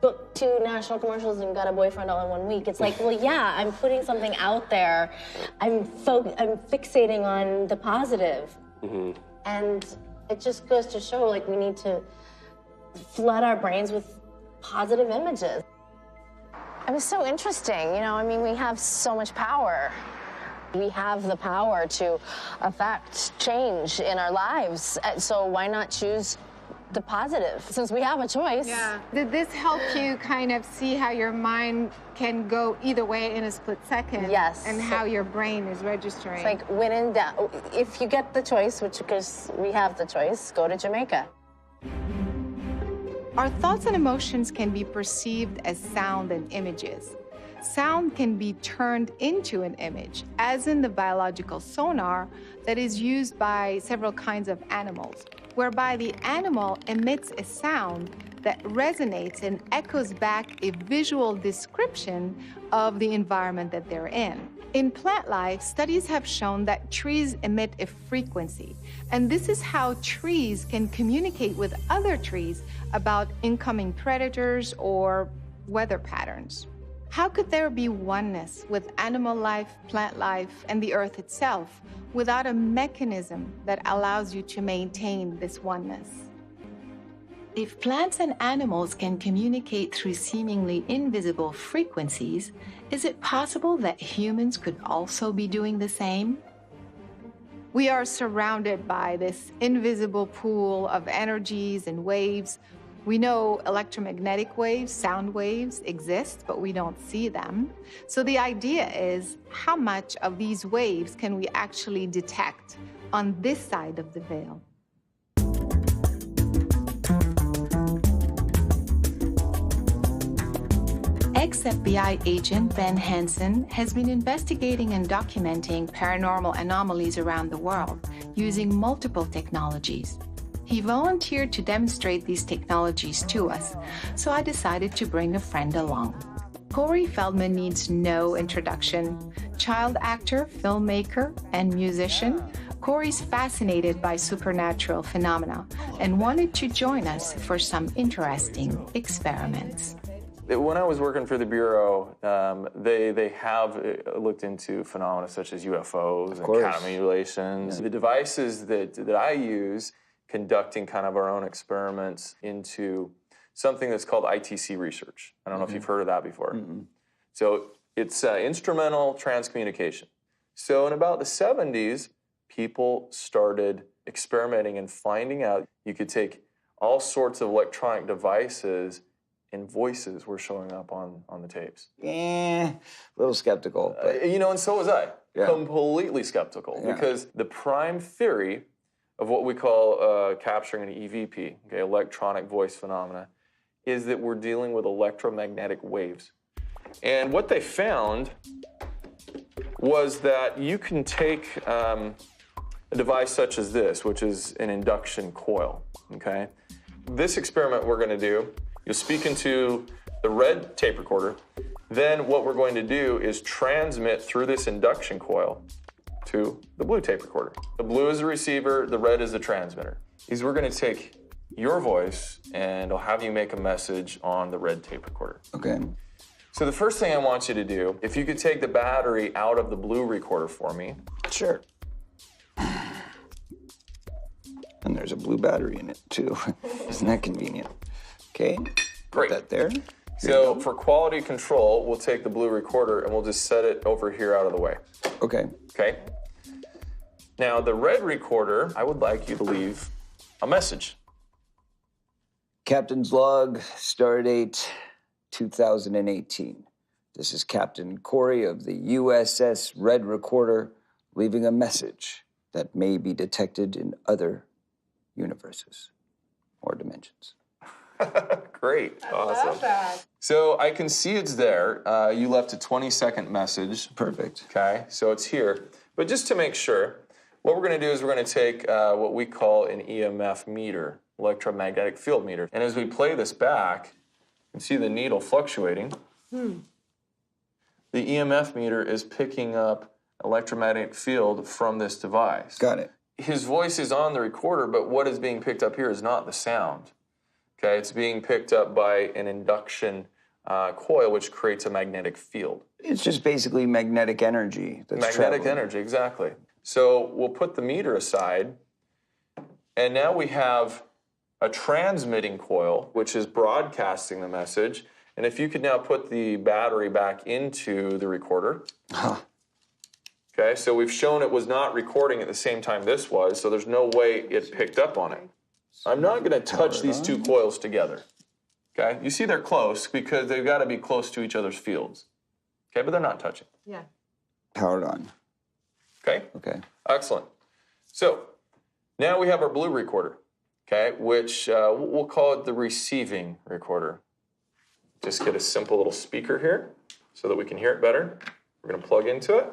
booked 2 national commercials and got a boyfriend all in 1 week. It's like, well, yeah, I'm putting something out there. I'm fixating on the positive. And it just goes to show, like, we need to flood our brains with positive images. It was so interesting, you know, I mean, we have so much power. We have the power to affect change in our lives, so why not choose the positive, since we have a choice? Yeah. Did this help you kind of see how your mind can go either way in a split second? Yes. And how your brain is registering? It's like, when in doubt, if you get the choice, which, because we have the choice, go to Jamaica. Our thoughts and emotions can be perceived as sound and images. Sound can be turned into an image, as in the biological sonar that is used by several kinds of animals, whereby the animal emits a sound that resonates and echoes back a visual description of the environment that they're in. In plant life, studies have shown that trees emit a frequency, and this is how trees can communicate with other trees about incoming predators or weather patterns. How could there be oneness with animal life, plant life, and the earth itself without a mechanism that allows you to maintain this oneness? If plants and animals can communicate through seemingly invisible frequencies, is it possible that humans could also be doing the same? We are surrounded by this invisible pool of energies and waves. We know electromagnetic waves, sound waves exist, but we don't see them. So the idea is, how much of these waves can we actually detect on this side of the veil? Ex-FBI agent Ben Hansen has been investigating and documenting paranormal anomalies around the world using multiple technologies. He volunteered to demonstrate these technologies to us, so I decided to bring a friend along. Cory Feldman needs no introduction. Child actor, filmmaker, and musician, Cory's fascinated by supernatural phenomena and wanted to join us for some interesting experiments. When I was working for the Bureau, they have looked into phenomena such as UFOs and counter mutilations. The devices that I use conducting kind of our own experiments into something that's called ITC research. I don't know if you've heard of that before. So it's instrumental transcommunication. So in about the 70s, people started experimenting and finding out you could take all sorts of electronic devices and voices were showing up on the tapes. A little skeptical. You know, and so was I. Completely skeptical, because the prime theory of what we call capturing an EVP, okay, electronic voice phenomena, is that we're dealing with electromagnetic waves. And what they found was that you can take a device such as this, which is an induction coil, okay? This experiment we're gonna do, you'll speak into the red tape recorder. Then what we're going to do is transmit through this induction coil to the blue tape recorder. The blue is the receiver, the red is the transmitter. We're gonna take your voice and I'll have you make a message on the red tape recorder. Okay. So the first thing I want you to do, if you could take the battery out of the blue recorder for me. Sure. And there's a blue battery in it too. Isn't that convenient? Okay. Great. Put that there. So for quality control, we'll take the blue recorder and we'll just set it over here out of the way. Okay. Okay. Now the red recorder, I would like you to leave a message. Captain's log, stardate 2018. This is Captain Cory of the USS Red Recorder leaving a message that may be detected in other universes or dimensions. Great. Awesome. Love that. So I can see it's there. You left a 20-second message. Perfect. Okay, so it's here. But just to make sure, what we're going to do is we're going to take what we call an EMF meter, electromagnetic field meter. And as we play this back, you can see the needle fluctuating. The EMF meter is picking up electromagnetic field from this device. Got it. His voice is on the recorder, but what is being picked up here is not the sound. Okay, it's being picked up by an induction coil, which creates a magnetic field. It's just basically magnetic energy that's magnetic traveling. energy, exactly. So we'll put the meter aside, and now we have a transmitting coil, which is broadcasting the message. And if you could now put the battery back into the recorder. Okay, so we've shown it was not recording at the same time this was, so there's no way it picked up on it. I'm not going to touch these two coils together. Okay, you see they're close because they've got to be close to each other's fields. Okay, but they're not touching. Yeah. Powered on. Okay? Okay. Excellent. So now we have our blue recorder, okay, which we'll call it the receiving recorder. Just get a simple little speaker here so that we can hear it better. We're going to plug into it.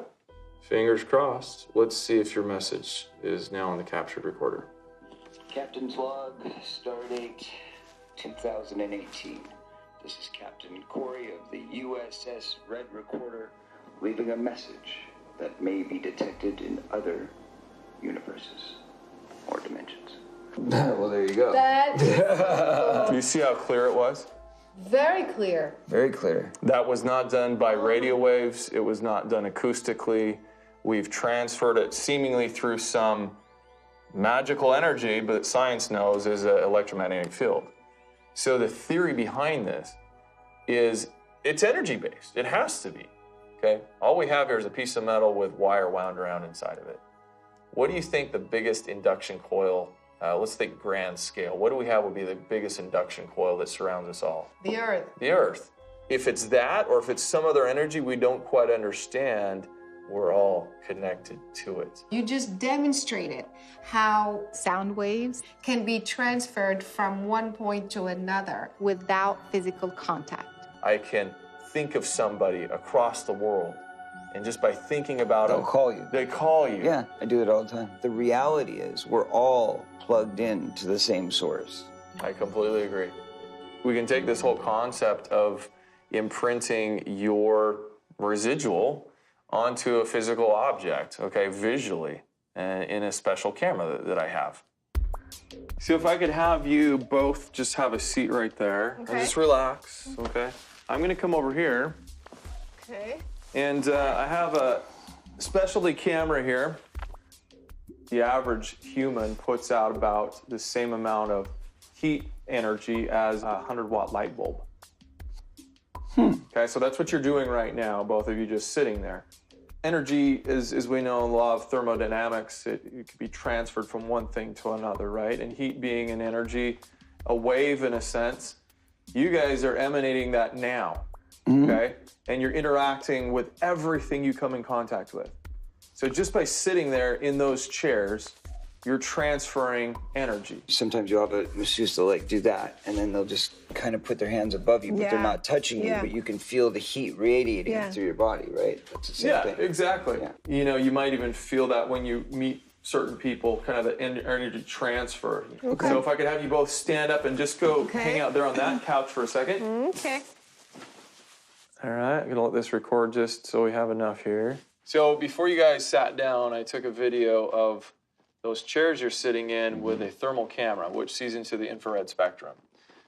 Fingers crossed. Let's see if your message is now on the captured recorder. Captain's log, stardate 2018. This is Captain Cory of the USS Red Recorder leaving a message that may be detected in other universes or dimensions. Well, there you go. Do you see how clear it was? Very clear. Very clear. That was not done by radio waves. It was not done acoustically. We've transferred it seemingly through some magical energy, but science knows is an electromagnetic field. So the theory behind this is it's energy-based. It has to be, okay? All we have here is a piece of metal with wire wound around inside of it. What do you think the biggest induction coil, let's think grand scale, what do we have would be the biggest induction coil that surrounds us all? The Earth. The Earth. If it's that, or if it's some other energy we don't quite understand, we're all connected to it. You just demonstrated how sound waves can be transferred from one point to another without physical contact. I can think of somebody across the world, and just by thinking about them, They'll call you. They call you. Yeah, I do it all the time. The reality is we're all plugged in to the same source. I completely agree. We can take this whole concept of imprinting your residual onto a physical object, okay, visually, in a special camera that I have. So if I could have you both just have a seat right there, and just relax, okay? I'm gonna come over here. Okay. And I have a specialty camera here. The average human puts out about the same amount of heat energy as a 100-watt light bulb. Okay, so that's what you're doing right now, both of you just sitting there. Energy, as we know, in the law of thermodynamics, it can be transferred from one thing to another, right? And heat being an energy, a wave in a sense, you guys are emanating that now, okay? And you're interacting with everything you come in contact with. So just by sitting there in those chairs, you're transferring energy. Sometimes you'll have a masseuse, they'll like do that, and then they'll just kind of put their hands above you, but they're not touching you, but you can feel the heat radiating through your body, right? That's the same thing. Exactly. Yeah. You know, you might even feel that when you meet certain people, kind of the energy transfer. Okay. So if I could have you both stand up and just go hang out there on that couch for a second. Okay. All right, I'm gonna let this record just so we have enough here. So before you guys sat down, I took a video of those chairs you're sitting in with a thermal camera, which sees into the infrared spectrum.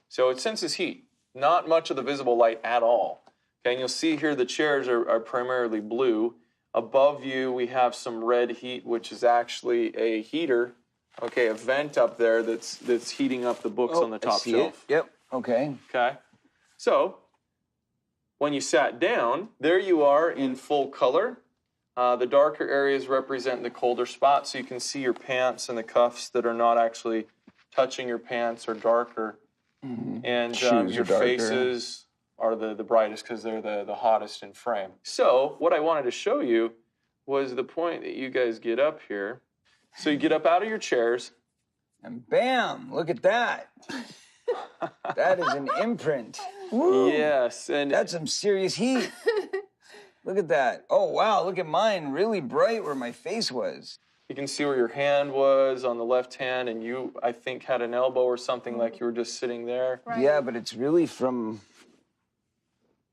So it senses heat, not much of the visible light at all. Okay, and you'll see here the chairs are primarily blue. Above you, we have some red heat, which is actually a heater, okay, a vent up there that's heating up the books on the top shelf. Yep, okay. Okay, so when you sat down, there you are in full color. The darker areas represent the colder spots, so you can see your pants and the cuffs that are not actually touching your pants are darker. And your faces are the brightest because they're the hottest in frame. So what I wanted to show you was the point that you guys get up here. So you get up out of your chairs. And bam, look at that. That is an imprint. Woo. Yes. And that's some serious heat. Look at that. Oh, wow, look at mine, really bright where my face was. You can see where your hand was on the left hand, and you, I think, had an elbow or something like you were just sitting there. Right. Yeah, but it's really from,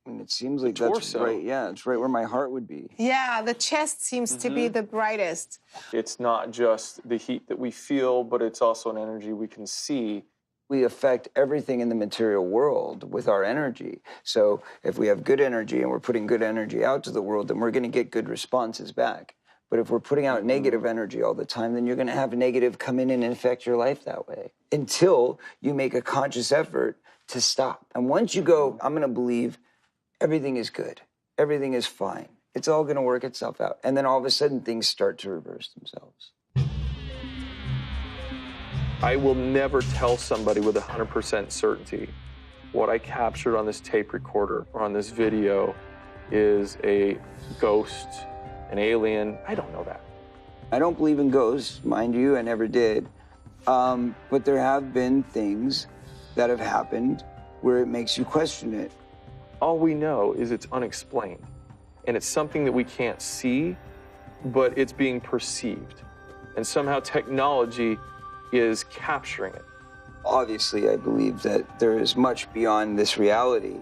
I mean, it seems like that's right. Yeah, it's right where my heart would be. Yeah, the chest seems to be the brightest. It's not just the heat that we feel, but it's also an energy we can see. We affect everything in the material world with our energy. So if we have good energy and we're putting good energy out to the world, then we're going to get good responses back. But if we're putting out negative energy all the time, then you're going to have negative come in and affect your life that way until you make a conscious effort to stop. And once you go, I'm going to believe everything is good, everything is fine, it's all going to work itself out. And then all of a sudden things start to reverse themselves. I will never tell somebody with 100% certainty what I captured on this tape recorder or on this video is a ghost, an alien. I don't know that. I don't believe in ghosts, mind you, I never did. But there have been things that have happened where it makes you question it. All we know is it's unexplained. And it's something that we can't see, but it's being perceived. And somehow technology is capturing it. Obviously, I believe that there is much beyond this reality.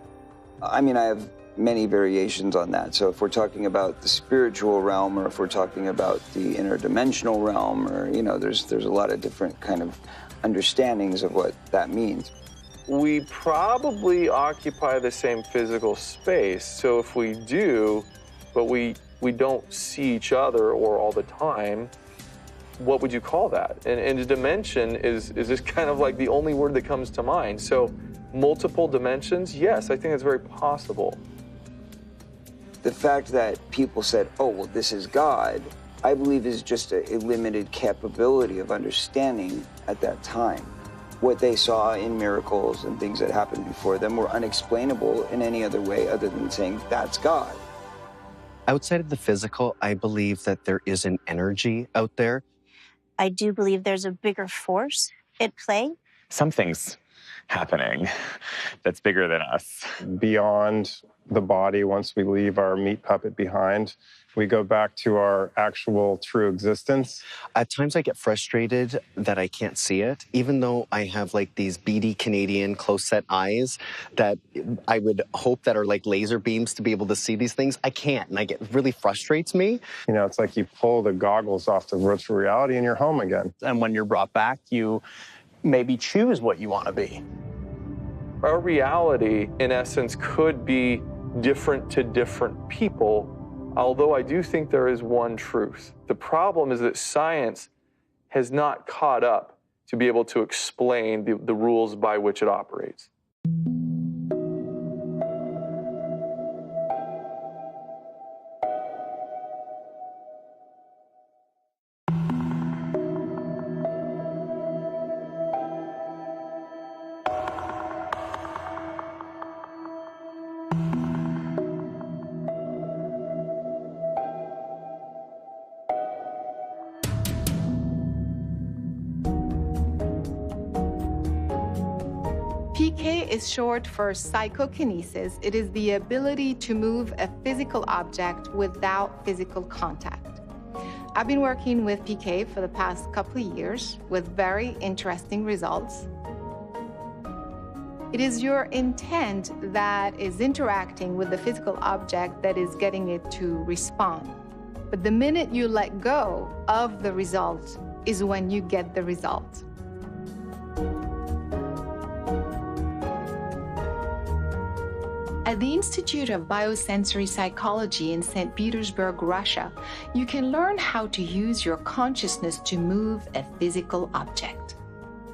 I mean, I have many variations on that. So if we're talking about the spiritual realm, or if we're talking about the interdimensional realm, or, you know, there's a lot of different kind of understandings of what that means. We probably occupy the same physical space. So if we do, but we don't see each other or all the time, what would you call that? And a dimension is just kind of like the only word that comes to mind. So multiple dimensions, yes, I think it's very possible. The fact that people said, oh, well, this is God, I believe is just a limited capability of understanding at that time. What they saw in miracles and things that happened before them were unexplainable in any other way other than saying, that's God. Outside of the physical, I believe that there is an energy out there. I do believe there's a bigger force at play. Something's happening that's bigger than us. Beyond the body, once we leave our meat puppet behind, we go back to our actual true existence. At times I get frustrated that I can't see it, even though I have like these beady Canadian close-set eyes that I would hope that are like laser beams to be able to see these things. I can't, and it really frustrates me. You know, it's like you pull the goggles off the virtual reality and you're home again. And when you're brought back, you maybe choose what you want to be. Our reality, in essence, could be different to different people, although I do think there is one truth. The problem is that science has not caught up to be able to explain the rules by which it operates. PK is short for psychokinesis. It is the ability to move a physical object without physical contact. I've been working with PK for the past couple of years with very interesting results. It is your intent that is interacting with the physical object that is getting it to respond. But the minute you let go of the result is when you get the result. At the Institute of Biosensory Psychology in St. Petersburg, Russia, you can learn how to use your consciousness to move a physical object.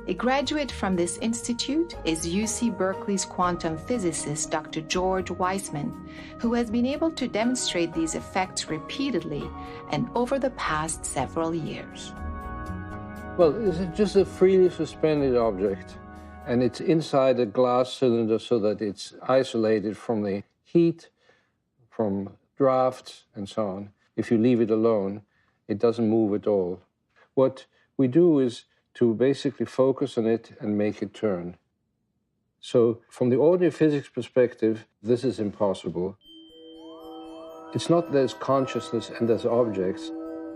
A graduate from this institute is UC Berkeley's quantum physicist, Dr. George Weissman, who has been able to demonstrate these effects repeatedly and over the past several years. Well, it's just a freely suspended object, and it's inside a glass cylinder so that it's isolated from the heat, from drafts, and so on. If you leave it alone, it doesn't move at all. What we do is to basically focus on it and make it turn. So from the ordinary physics perspective, this is impossible. It's not there's consciousness and there's objects.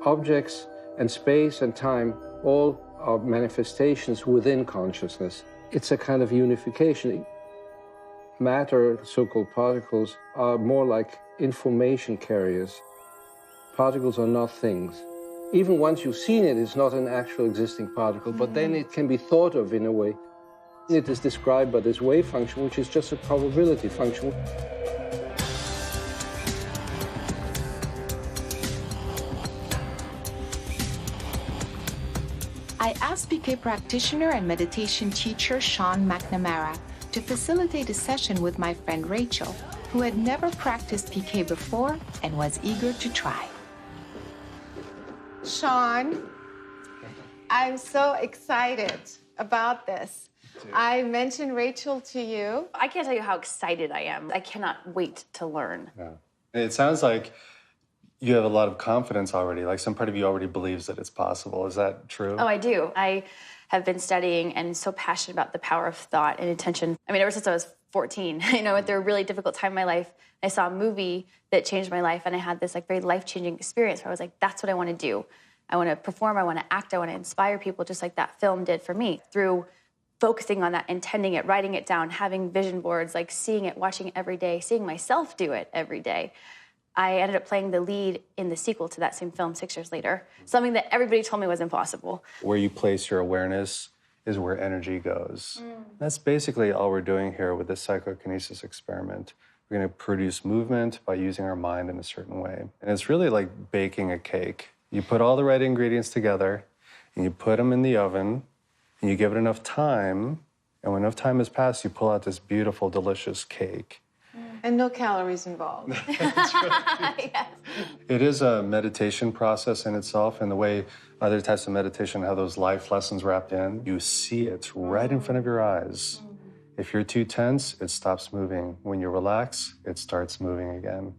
Objects and space and time all are manifestations within consciousness. It's a kind of unification. Matter, so-called particles, are more like information carriers. Particles are not things. Even once you've seen it, it's not an actual existing particle, but then it can be thought of in a way. It is described by this wave function, which is just a probability function. I asked PK practitioner and meditation teacher Sean McNamara to facilitate a session with my friend Rachel, who had never practiced PK before and was eager to try. Sean, I'm so excited about this. I mentioned Rachel to you. I can't tell you how excited I am. I cannot wait to learn. Yeah. It sounds like you have a lot of confidence already. Like some part of you already believes that it's possible. Is that true? Oh, I do. I have been studying and so passionate about the power of thought and intention. I mean, ever since I was 14, went through a really difficult time in my life. I saw a movie that changed my life, and I had this very life-changing experience where I was like, that's what I want to do. I want to perform, I want to act, I want to inspire people just like that film did for me. Through focusing on that, intending it, writing it down, having vision boards, seeing it, watching it every day, seeing myself do it every day. I ended up playing the lead in the sequel to that same film 6 years later, something that everybody told me was impossible. Where you place your awareness is where energy goes. That's basically all we're doing here with this psychokinesis experiment. We're going to produce movement by using our mind in a certain way. And it's really like baking a cake. You put all the right ingredients together, and you put them in the oven, and you give it enough time, and when enough time has passed, you pull out this beautiful, delicious cake. And no calories involved. That's right. Yes. It is a meditation process in itself, and the way other types of meditation have those life lessons wrapped in, you see it right in front of your eyes. If you're too tense, it stops moving. When you relax, it starts moving again.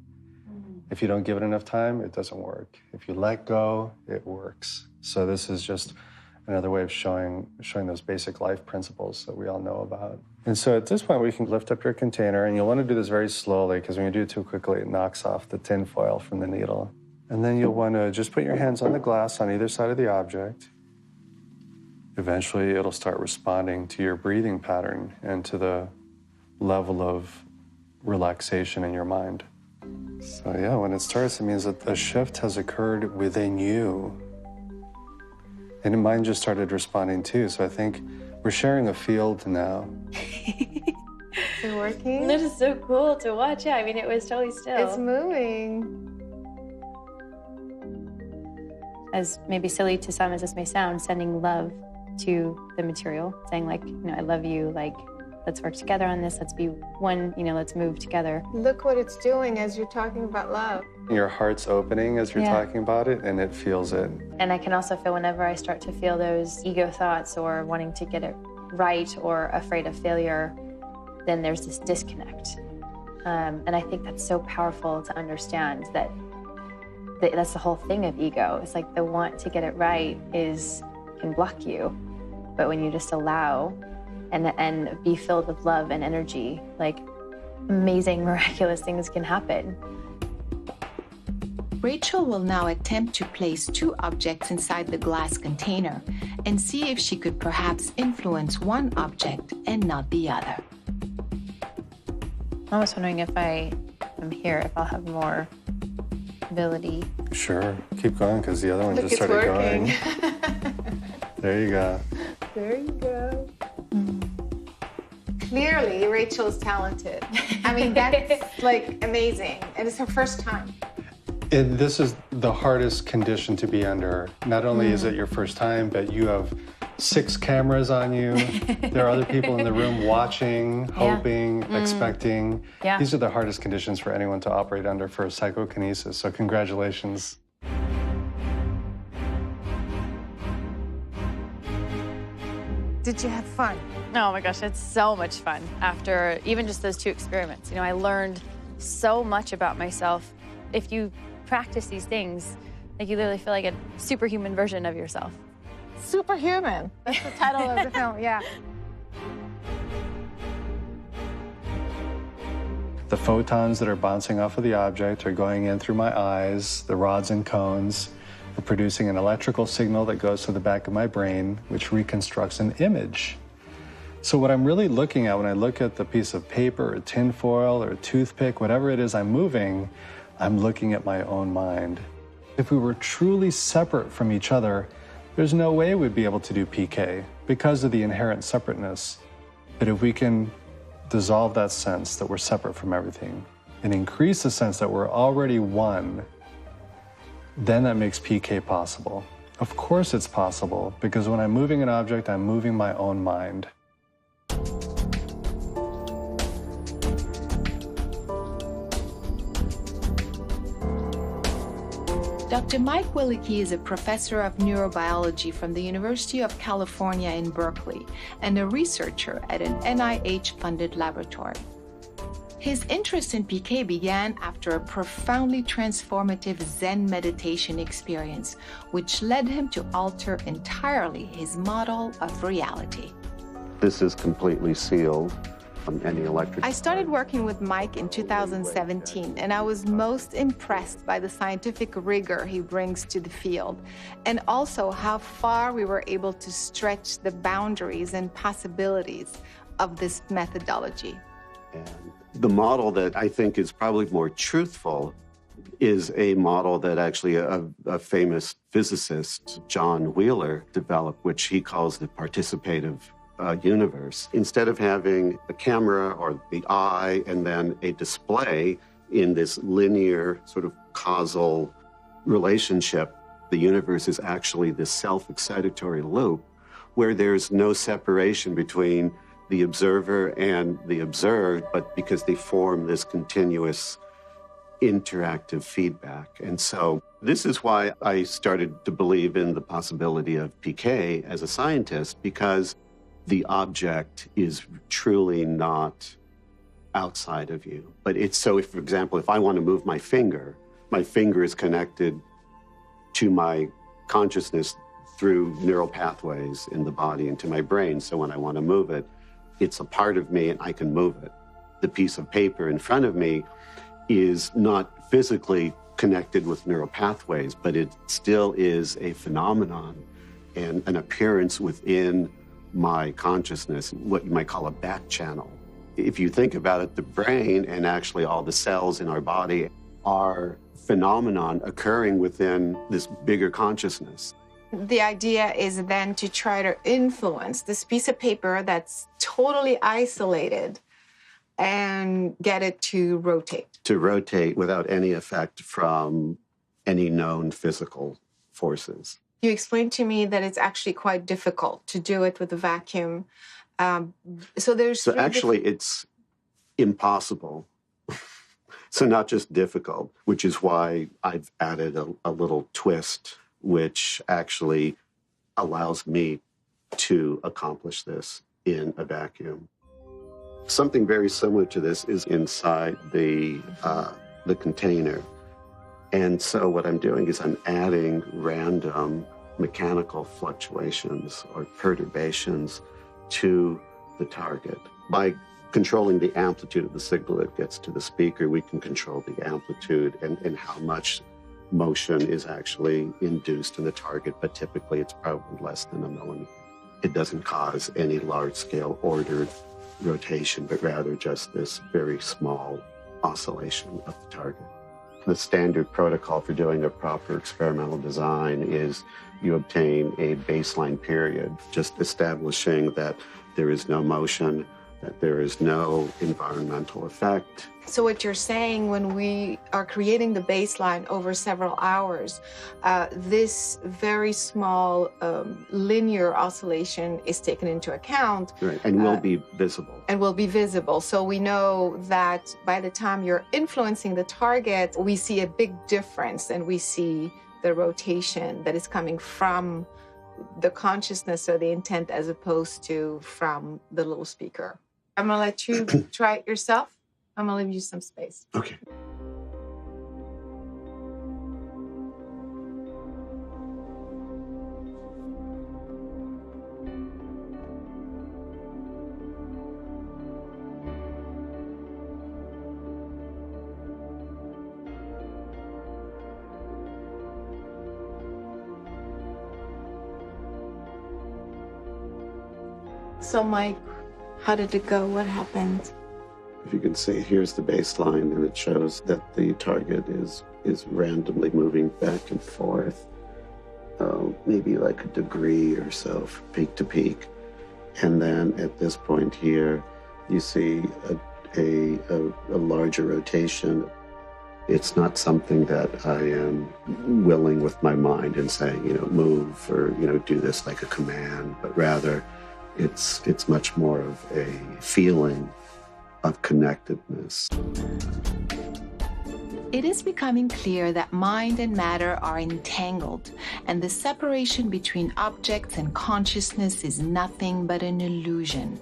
If you don't give it enough time, it doesn't work. If you let go, it works. So this is just another way of showing those basic life principles that we all know about. And so at this point, we can lift up your container, and you'll want to do this very slowly, because when you do it too quickly, it knocks off the tin foil from the needle. And then you'll want to just put your hands on the glass on either side of the object. Eventually, it'll start responding to your breathing pattern and to the level of relaxation in your mind. So yeah, when it starts, it means that a shift has occurred within you. And your mind just started responding too. So I think we're sharing a field now. Is it working? This is so cool to watch. Yeah, I mean, it was totally still. It's moving. As maybe silly to some as this may sound, sending love to the material, saying I love you, let's work together on this, let's be one, let's move together. Look what it's doing as you're talking about love. Your heart's opening as you're talking about it, and it feels it. And I can also feel whenever I start to feel those ego thoughts or wanting to get it right or afraid of failure, then there's this disconnect. And I think that's so powerful to understand that that's the whole thing of ego. It's like the want to get it right can block you. But when you just allow and be filled with love and energy. Like, amazing, miraculous things can happen. Rachel will now attempt to place 2 objects inside the glass container and see if she could perhaps influence one object and not the other. I was wondering if I am here, if I'll have more ability. Sure, keep going, because the other one just started going. There you go. There you go. Clearly, Rachel is talented. I mean, that's like amazing. And it's her first time. And this is the hardest condition to be under. Not only is it your first time, but you have 6 cameras on you. There are other people in the room watching, hoping, expecting. Yeah. These are the hardest conditions for anyone to operate under for psychokinesis. So congratulations. Did you have fun? Oh my gosh, it's so much fun. After even just those 2 experiments, you know, I learned so much about myself. If you practice these things, like, you literally feel like a superhuman version of yourself. Superhuman. That's the title of the film, yeah. The photons that are bouncing off of the object are going in through my eyes, the rods and cones. They're producing an electrical signal that goes to the back of my brain, which reconstructs an image. So what I'm really looking at when I look at the piece of paper or tin foil or a toothpick, whatever it is I'm moving, I'm looking at my own mind. If we were truly separate from each other, there's no way we'd be able to do PK because of the inherent separateness. But if we can dissolve that sense that we're separate from everything and increase the sense that we're already one, then that makes PK possible. Of course it's possible, because when I'm moving an object, I'm moving my own mind. Dr. Mike Willicke is a professor of neurobiology from the University of California in Berkeley and a researcher at an NIH-funded laboratory. His interest in PK began after a profoundly transformative Zen meditation experience, which led him to alter entirely his model of reality. This is completely sealed from any electric. I started working with Mike in 2017, and I was most impressed by the scientific rigor he brings to the field, and also how far we were able to stretch the boundaries and possibilities of this methodology. And the model that I think is probably more truthful is a model that actually a famous physicist, John Wheeler, developed, which he calls the participative universe. Instead of having a camera or the eye and then a display in this linear sort of causal relationship, the universe is actually this self-excitatory loop where there's no separation between the observer and the observed, but because they form this continuous interactive feedback. And so this is why I started to believe in the possibility of PK as a scientist, because the object is truly not outside of you. But it's so, if, for example, if I want to move my finger is connected to my consciousness through neural pathways in the body and to my brain. So when I want to move it, it's a part of me and I can move it. The piece of paper in front of me is not physically connected with neural pathways, but it still is a phenomenon and an appearance within my consciousness, what you might call a back channel. If you think about it, the brain and actually all the cells in our body are phenomenon occurring within this bigger consciousness. The idea is then to try to influence this piece of paper that's totally isolated and get it to rotate. To rotate without any effect from any known physical forces. You explained to me that it's actually quite difficult to do it with a vacuum. So actually, it's impossible. So not just difficult, which is why I've added a little twist, which actually allows me to accomplish this in a vacuum. Something very similar to this is inside the container. And so what I'm doing is I'm adding random mechanical fluctuations or perturbations to the target. By controlling the amplitude of the signal that gets to the speaker, we can control the amplitude and how much motion is actually induced in the target, but typically it's probably less than a millimeter. It doesn't cause any large-scale ordered rotation, but rather just this very small oscillation of the target. The standard protocol for doing a proper experimental design is you obtain a baseline period, just establishing that there is no motion, that there is no environmental effect. So what you're saying, when we are creating the baseline over several hours, this very small linear oscillation is taken into account. Right, and will be visible. And will be visible. So we know that by the time you're influencing the target, we see a big difference, and we see the rotation that is coming from the consciousness or the intent as opposed to from the little speaker. I'm gonna let you try it yourself. I'm gonna leave you some space. Okay. So Mike, how did it go? What happened? If you can see, here's the baseline, and it shows that the target is randomly moving back and forth, maybe like a degree or so from peak to peak. And then at this point here, you see a larger rotation. It's not something that I am willing with my mind and saying, move or, do this like a command, but rather it's much more of a feeling of connectedness. It is becoming clear that mind and matter are entangled, and the separation between objects and consciousness is nothing but an illusion.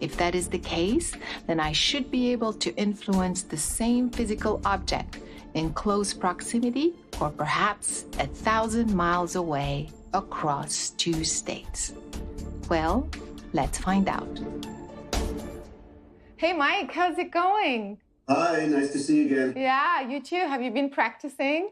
If that is the case, then I should be able to influence the same physical object in close proximity, or perhaps 1,000 miles away across 2 states. Well, let's find out. Hey, Mike, how's it going? Hi, nice to see you again. Yeah, you too. Have you been practicing?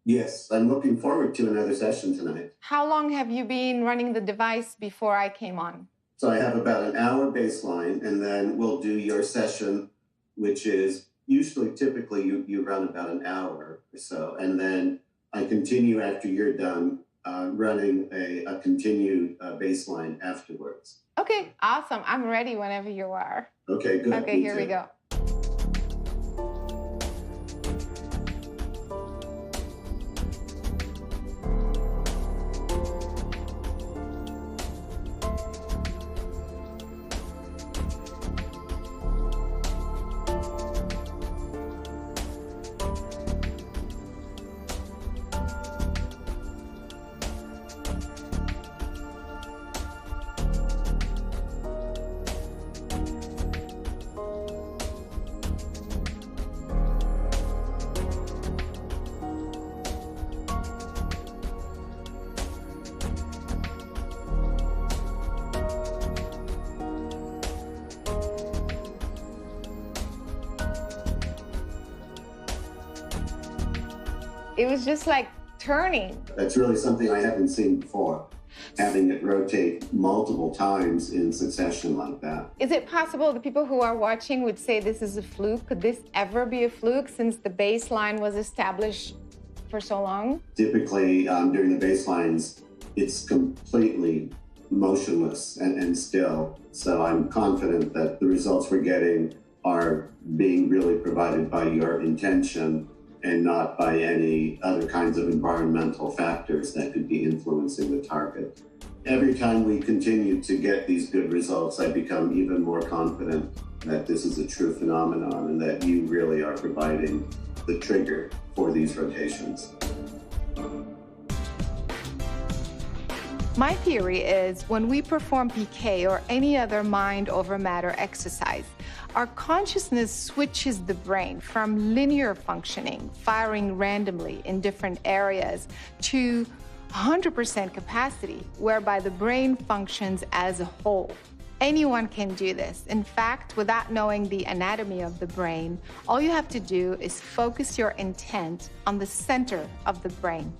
Yes, I'm looking forward to another session tonight. How long have you been running the device before I came on? So I have about an hour baseline, and then we'll do your session, which is typically you run about an hour or so, and then I continue after you're done running a continued baseline afterwards. Okay, awesome. I'm ready whenever you are. Okay, good. Okay, here we go. It was just like turning. That's really something I haven't seen before, having it rotate multiple times in succession like that. Is it possible the people who are watching would say this is a fluke? Could this ever be a fluke since the baseline was established for so long? Typically, during the baselines, it's completely motionless and still. So I'm confident that the results we're getting are being really provided by your intention and not by any other kinds of environmental factors that could be influencing the target. Every time we continue to get these good results, I become even more confident that this is a true phenomenon and that you really are providing the trigger for these rotations. My theory is when we perform PK or any other mind over matter exercise, our consciousness switches the brain from linear functioning, firing randomly in different areas, to 100% capacity, whereby the brain functions as a whole. Anyone can do this. In fact, without knowing the anatomy of the brain, all you have to do is focus your intent on the center of the brain.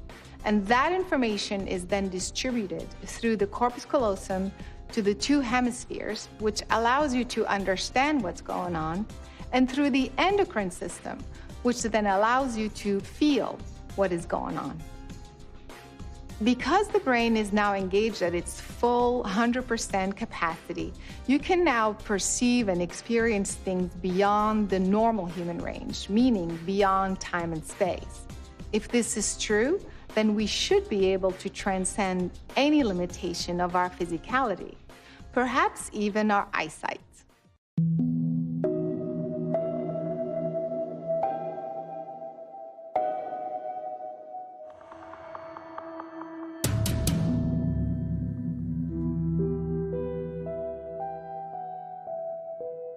And that information is then distributed through the corpus callosum to the two hemispheres, which allows you to understand what's going on, and through the endocrine system, which then allows you to feel what is going on. Because the brain is now engaged at its full 100% capacity, you can now perceive and experience things beyond the normal human range, meaning beyond time and space. If this is true, then we should be able to transcend any limitation of our physicality, perhaps even our eyesight.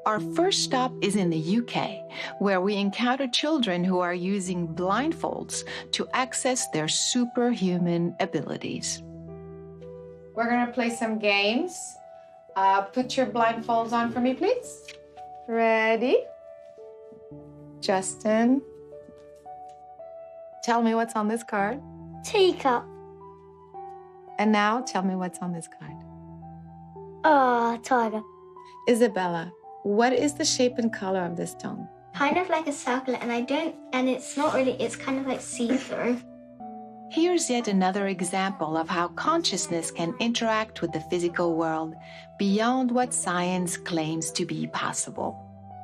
Our first stop is in the UK, where we encounter children who are using blindfolds to access their superhuman abilities. We're gonna play some games. Put your blindfolds on for me, please. Ready? Justin, tell me what's on this card. Teacup. And now tell me what's on this card. Tiger. Isabella, what is the shape and color of this stone? Kind of like a circle, and it's not really, it's kind of like see-through. Here's yet another example of how consciousness can interact with the physical world beyond what science claims to be possible.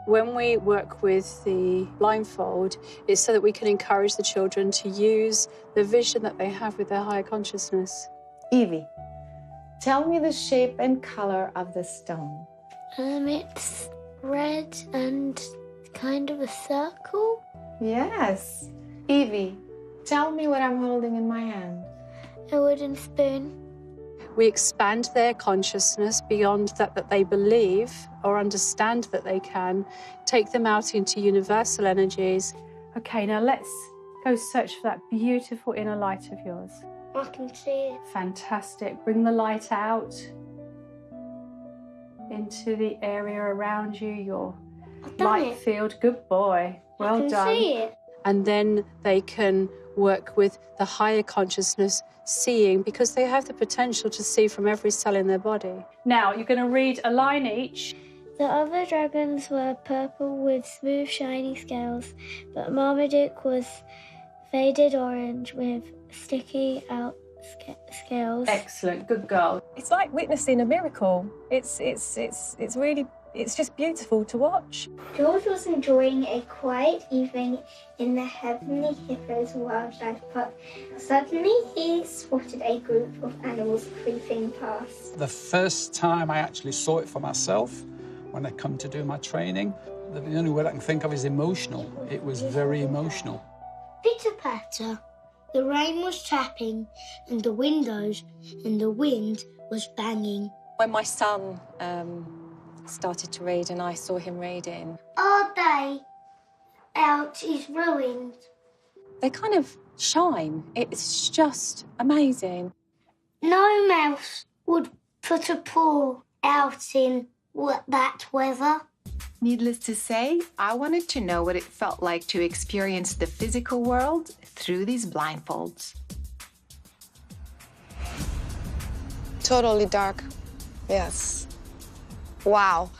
When we work with the blindfold, it's so that we can encourage the children to use the vision that they have with their higher consciousness. Evie, tell me the shape and color of the stone. It's red and kind of a circle. Yes. Evie, tell me what I'm holding in my hand. A wooden spoon. We expand their consciousness beyond that they believe or understand that they can, take them out into universal energies. Okay, now let's go search for that beautiful inner light of yours. I can see it. Fantastic. Bring the light out into the area around you, your light field. Good boy. Well done. I can see it. And then they can work with the higher consciousness, seeing, because they have the potential to see from every cell in their body. Now, you're going to read a line each. The other dragons were purple with smooth, shiny scales, but Marmaduke was faded orange with sticky out scales. Excellent, good girl. It's like witnessing a miracle. It's just beautiful to watch. George was enjoying a quiet evening in the Heavenly Hippos Wildlife Park. Suddenly, he spotted a group of animals creeping past. The first time I actually saw it for myself, when I come to do my training, the only word I can think of is emotional. It was very emotional. Pitter-patter. The rain was tapping, and the windows and the wind was banging. When my son started to read and I saw him reading. Our day out is ruined. They kind of shine. It's just amazing. No mouse would put a paw out in that weather. Needless to say, I wanted to know what it felt like to experience the physical world through these blindfolds. Totally dark. Yes. Wow.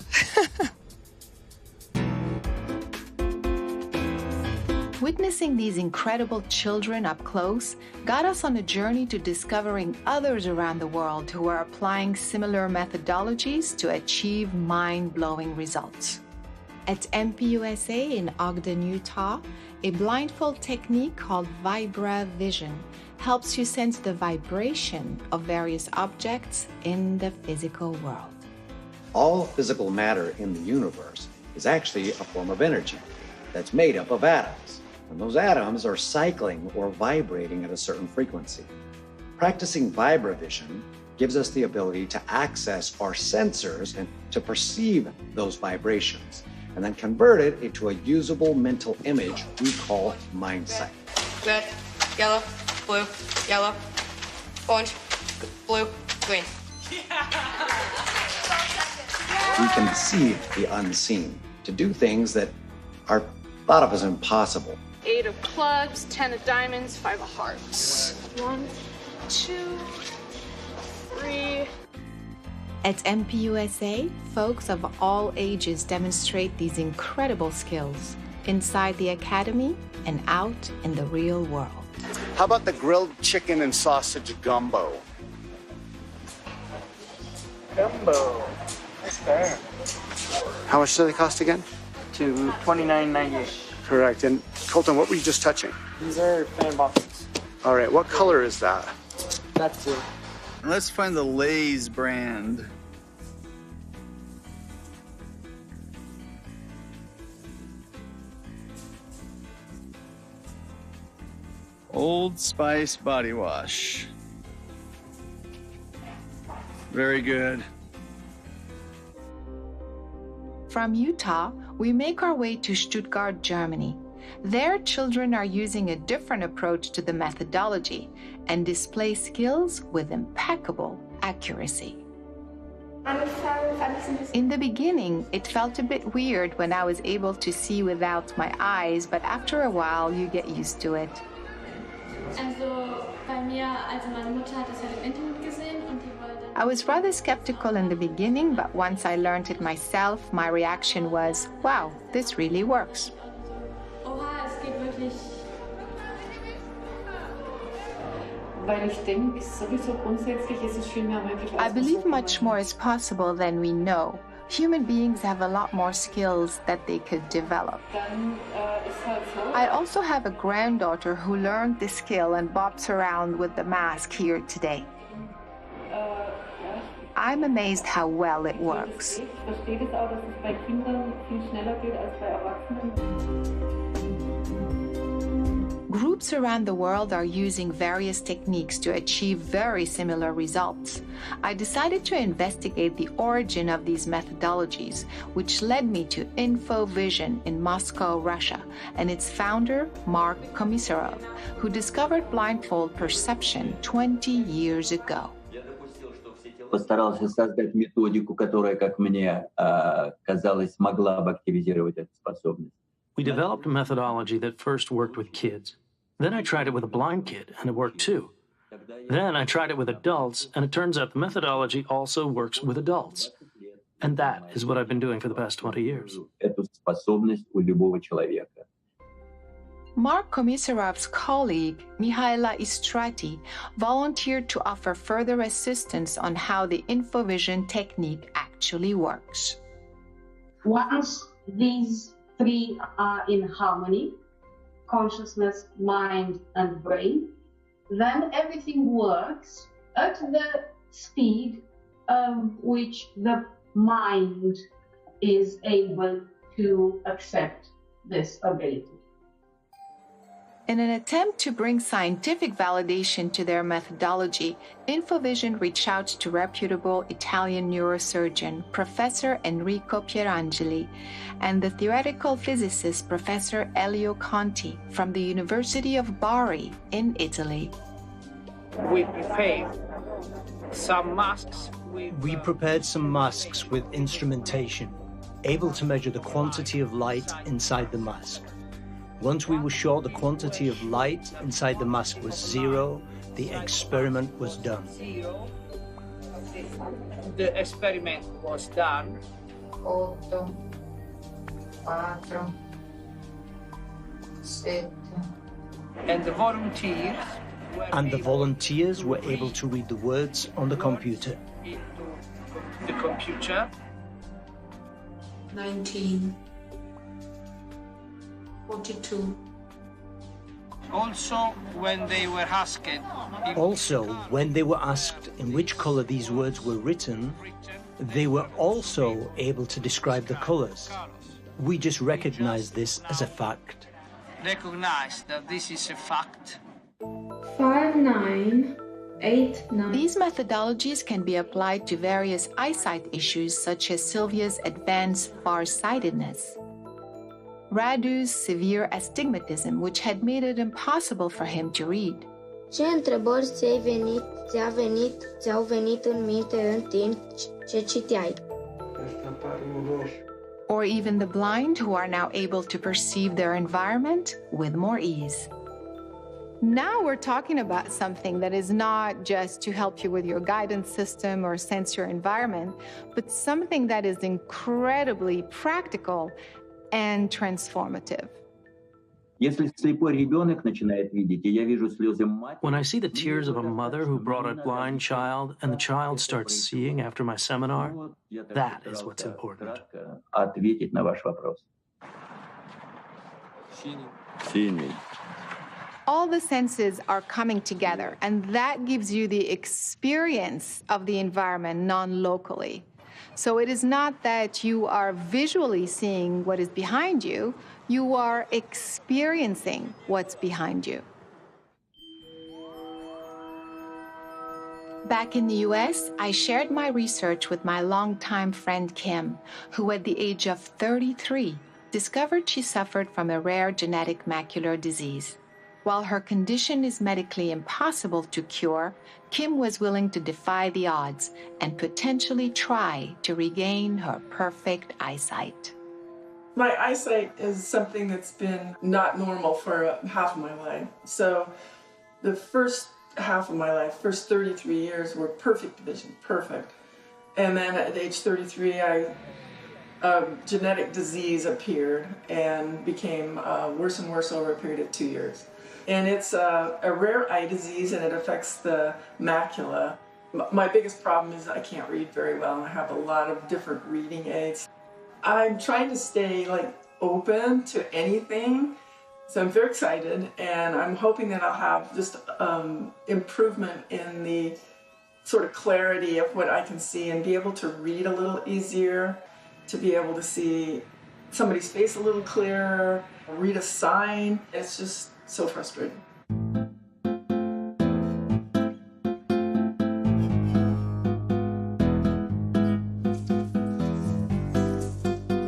Witnessing these incredible children up close got us on a journey to discovering others around the world who are applying similar methodologies to achieve mind-blowing results. At MPUSA in Ogden, Utah, a blindfold technique called Vibra Vision helps you sense the vibration of various objects in the physical world. All physical matter in the universe is actually a form of energy that's made up of atoms, and those atoms are cycling or vibrating at a certain frequency. Practicing vibravision gives us the ability to access our sensors and to perceive those vibrations, and then convert it into a usable mental image we call mind sight. Red, yellow, blue, yellow, orange, blue, green. we can see the unseen, to do things that are thought of as impossible. 8 of clubs, 10 of diamonds, 5 of hearts. 1, 2, 3. At MPUSA, folks of all ages demonstrate these incredible skills inside the academy and out in the real world. How about the grilled chicken and sausage gumbo? Gumbo. Nice there. How much do they cost again? To $29.90. Correct. And Colton, what were you just touching? These are fan boxes. All right, what color is that? That's it. Let's find the Lay's brand. Old Spice body wash. Very good. From Utah, we make our way to Stuttgart, Germany. There, children are using a different approach to the methodology and display skills with impeccable accuracy. In the beginning, it felt a bit weird when I was able to see without my eyes, but after a while, you get used to it. I was rather skeptical in the beginning, but once I learned it myself, my reaction was, wow, this really works. I believe much more is possible than we know. Human beings have a lot more skills that they could develop. I also have a granddaughter who learned the skill and bops around with the mask here today. I'm amazed how well it works. Groups around the world are using various techniques to achieve very similar results. I decided to investigate the origin of these methodologies, which led me to InfoVision in Moscow, Russia, and its founder, Mark Komisarov, who discovered blindfold perception 20 years ago. Постарался создать методику, которая, как мне казалось, могла бы активизировать эту способность. We developed a methodology that first worked with kids. Then I tried it with a blind kid, and it worked too. Then I tried it with adults, and it turns out the methodology also works with adults. And that is what I've been doing for the past 20 years. Эту способность у любого человека. Mark Komisarov's colleague, Mihaela Istrati, volunteered to offer further assistance on how the InfoVision technique actually works. Once these three are in harmony, consciousness, mind, and brain, then everything works at the speed of which the mind is able to accept this ability. In an attempt to bring scientific validation to their methodology, InfoVision reached out to reputable Italian neurosurgeon Professor Enrico Pierangeli and the theoretical physicist Professor Elio Conti from the University of Bari in Italy. We prepared some masks. We prepared some masks with instrumentation, able to measure the quantity of light inside the mask. Once we were sure the quantity of light inside the mask was 0, the experiment was done. The experiment was done. 8, 4, 7. And the volunteers were able to read the words on the computer. The computer. 19. 42. Also, when they were asked in which color these words were written, they were also able to describe the colors. We just recognized this as a fact. Recognize that this is a fact. 5, 9, 8, 9. These methodologies can be applied to various eyesight issues such as Sylvia's advanced farsightedness, Radu's severe astigmatism, which had made it impossible for him to read. Ce întrebări ți-au venit în minte în timp ce citeai? Or even the blind who are now able to perceive their environment with more ease. Now we're talking about something that is not just to help you with your guidance system or sense your environment, but something that is incredibly practical and transformative. When I see the tears of a mother who brought a blind child and the child starts seeing after my seminar, that is what's important. All the senses are coming together, and that gives you the experience of the environment non-locally. So it is not that you are visually seeing what is behind you, you are experiencing what's behind you. Back in the US, I shared my research with my longtime friend Kim, who at the age of 33 discovered she suffered from a rare genetic macular disease. While her condition is medically impossible to cure, Kim was willing to defy the odds and potentially try to regain her perfect eyesight. My eyesight is something that's been not normal for half of my life. So the first half of my life, first 33 years, were perfect vision, perfect. And then at age 33, a genetic disease appeared and became worse and worse over a period of 2 years. And it's a rare eye disease, and it affects the macula. My biggest problem is I can't read very well, and I have a lot of different reading aids. I'm trying to stay open to anything, so I'm very excited, and I'm hoping that I'll have just improvement in the sort of clarity of what I can see and be able to read a little easier, to be able to see somebody's face a little clearer, read a sign. It's just so frustrating.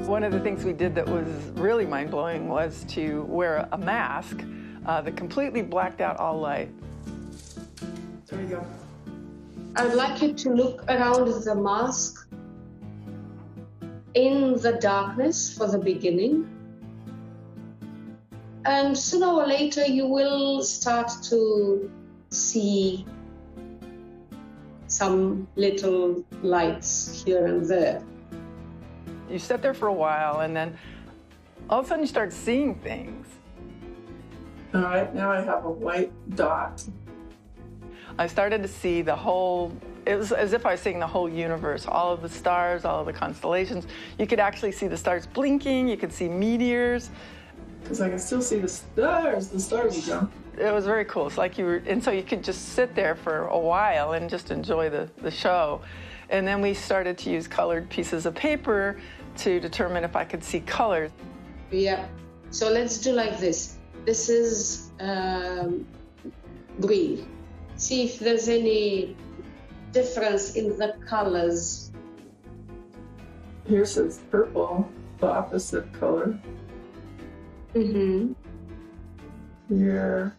One of the things we did that was really mind-blowing was to wear a mask that completely blacked out all light. There you go. I'd like you to look around the mask in the darkness for the beginning. And sooner or later, you will start to see some little lights here and there. You sit there for a while, and then all of a sudden you start seeing things. All right, now I have a white dot. I started to see the whole, it was as if I was seeing the whole universe, all of the stars, all of the constellations. You could actually see the stars blinking, you could see meteors. Because I can still see the stars again. It was very cool. It's like you were, and so you could just sit there for a while and just enjoy the show. And then we started to use colored pieces of paper to determine if I could see colors. Yeah, so let's do like this. This is green. See if there's any difference in the colors. Here says purple, the opposite color. Mm-hmm. Here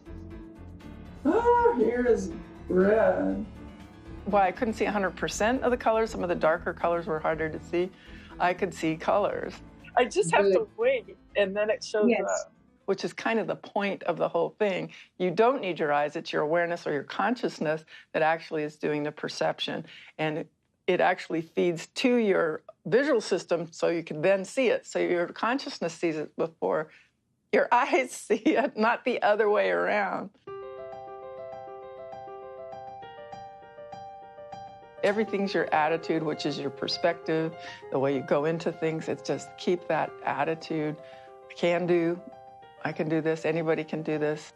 is red. Well, I couldn't see 100% of the colors. Some of the darker colors were harder to see. I could see colors. I just have to wait, and then it shows up, which is kind of the point of the whole thing. You don't need your eyes. It's your awareness or your consciousness that actually is doing the perception. And it actually feeds to your visual system so you can then see it. So your consciousness sees it before your eyes see it, not the other way around. Everything's your attitude, which is your perspective, the way you go into things. It's just keep that attitude. I can do this, anybody can do this.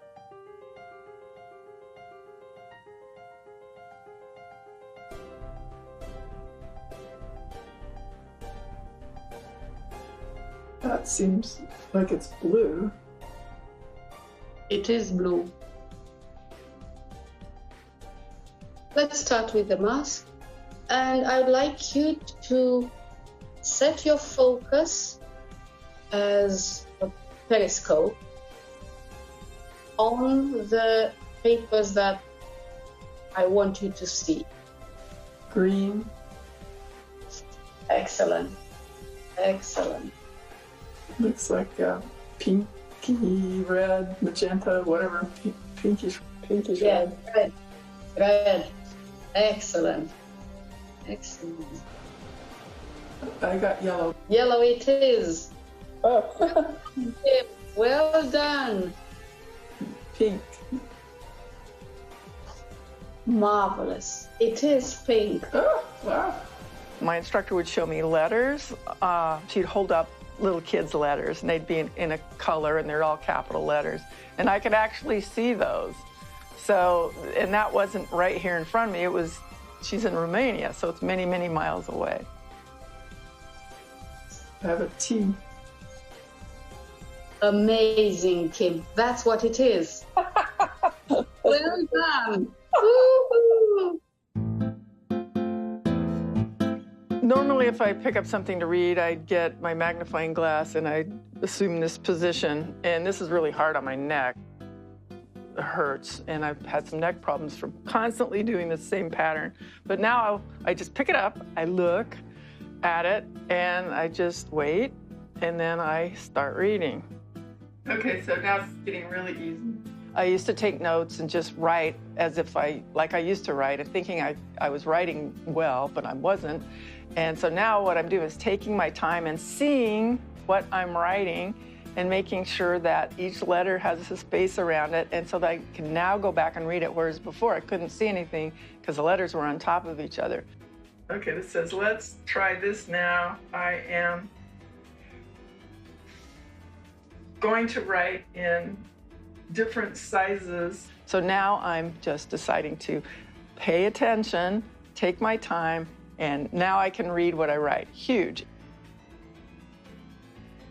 That seems like it's blue. It is blue. Let's start with the mask. And I'd like you to set your focus as a periscope on the papers that I want you to see. Green, Excellent. Excellent. Looks like pinky red, magenta, whatever. Pinkish yeah, red. Red. Excellent. Excellent. I got yellow. Yellow it is. Oh. Well done. Pink. Marvelous. It is pink. Oh, wow. My instructor would show me letters. She'd hold up little kids' letters, and they'd be in a color, and they're all capital letters. And I could actually see those. So, and that wasn't right here in front of me. It was, she's in Romania, so it's many, many miles away. I have a T. Amazing, Kim. That's what it is. Well done. Woo-hoo. Normally, if I pick up something to read, I'd get my magnifying glass and I'd assume this position. And this is really hard on my neck. It hurts, and I've had some neck problems from constantly doing the same pattern. But now I just pick it up, I look at it, and I just wait, and then I start reading. Okay, so now it's getting really easy. I used to take notes and just write as if like I used to write, and thinking I was writing well, but I wasn't. And so now what I'm doing is taking my time and seeing what I'm writing and making sure that each letter has a space around it, and so that I can now go back and read it, whereas before I couldn't see anything because the letters were on top of each other. Okay, this says, let's try this now. I am going to write in different sizes. So now I'm just deciding to pay attention, take my time, and now I can read what I write. Huge.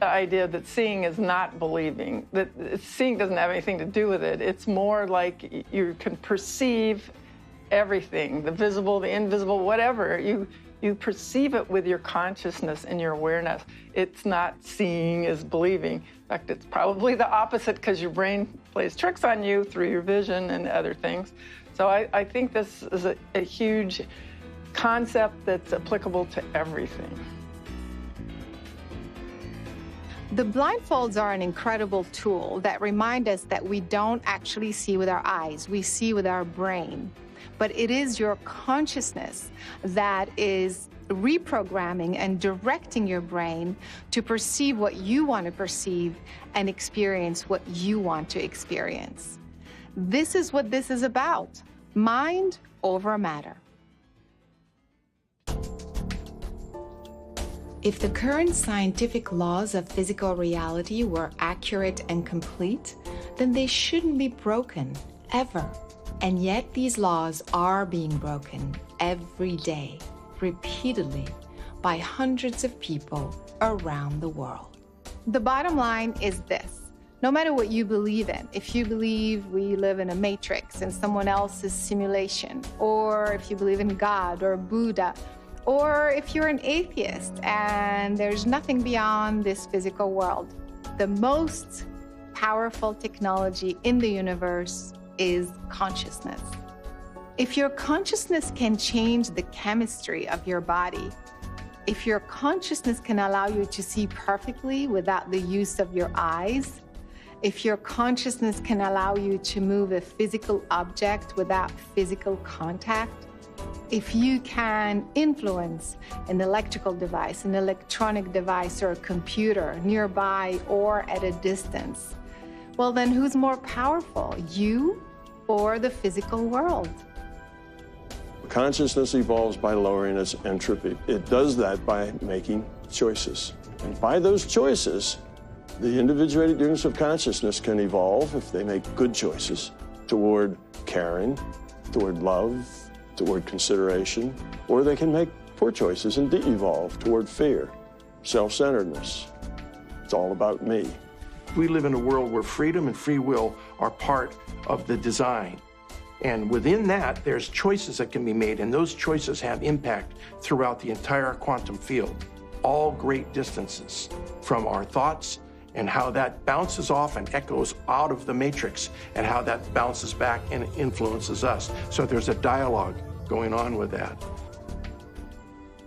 The idea that seeing is not believing, that seeing doesn't have anything to do with it. It's more like you can perceive everything, the visible, the invisible, whatever. You perceive it with your consciousness and your awareness. It's not seeing is believing. In fact, it's probably the opposite, because your brain plays tricks on you through your vision and other things. So I think this is a huge concept that's applicable to everything. The blindfolds are an incredible tool that remind us that we don't actually see with our eyes, we see with our brain. But it is your consciousness that is reprogramming and directing your brain to perceive what you want to perceive and experience what you want to experience. This is what this is about, mind over matter. If the current scientific laws of physical reality were accurate and complete, then they shouldn't be broken, ever. And yet these laws are being broken every day, repeatedly, by hundreds of people around the world. The bottom line is this. No matter what you believe in, if you believe we live in a matrix in someone else's simulation, or if you believe in God or Buddha, or if you're an atheist and there's nothing beyond this physical world, the most powerful technology in the universe is consciousness. If your consciousness can change the chemistry of your body, if your consciousness can allow you to see perfectly without the use of your eyes, if your consciousness can allow you to move a physical object without physical contact, if you can influence an electrical device, an electronic device, or a computer nearby or at a distance, well then who's more powerful, you or the physical world? Consciousness evolves by lowering its entropy. It does that by making choices. And by those choices, the individuated units of consciousness can evolve, if they make good choices, toward caring, toward love, toward consideration, or they can make poor choices and de-evolve toward fear, self-centeredness. It's all about me. We live in a world where freedom and free will are part of the design. And within that, there's choices that can be made, and those choices have impact throughout the entire quantum field, all great distances, from our thoughts and how that bounces off and echoes out of the matrix, and how that bounces back and influences us. So there's a dialogue going on with that.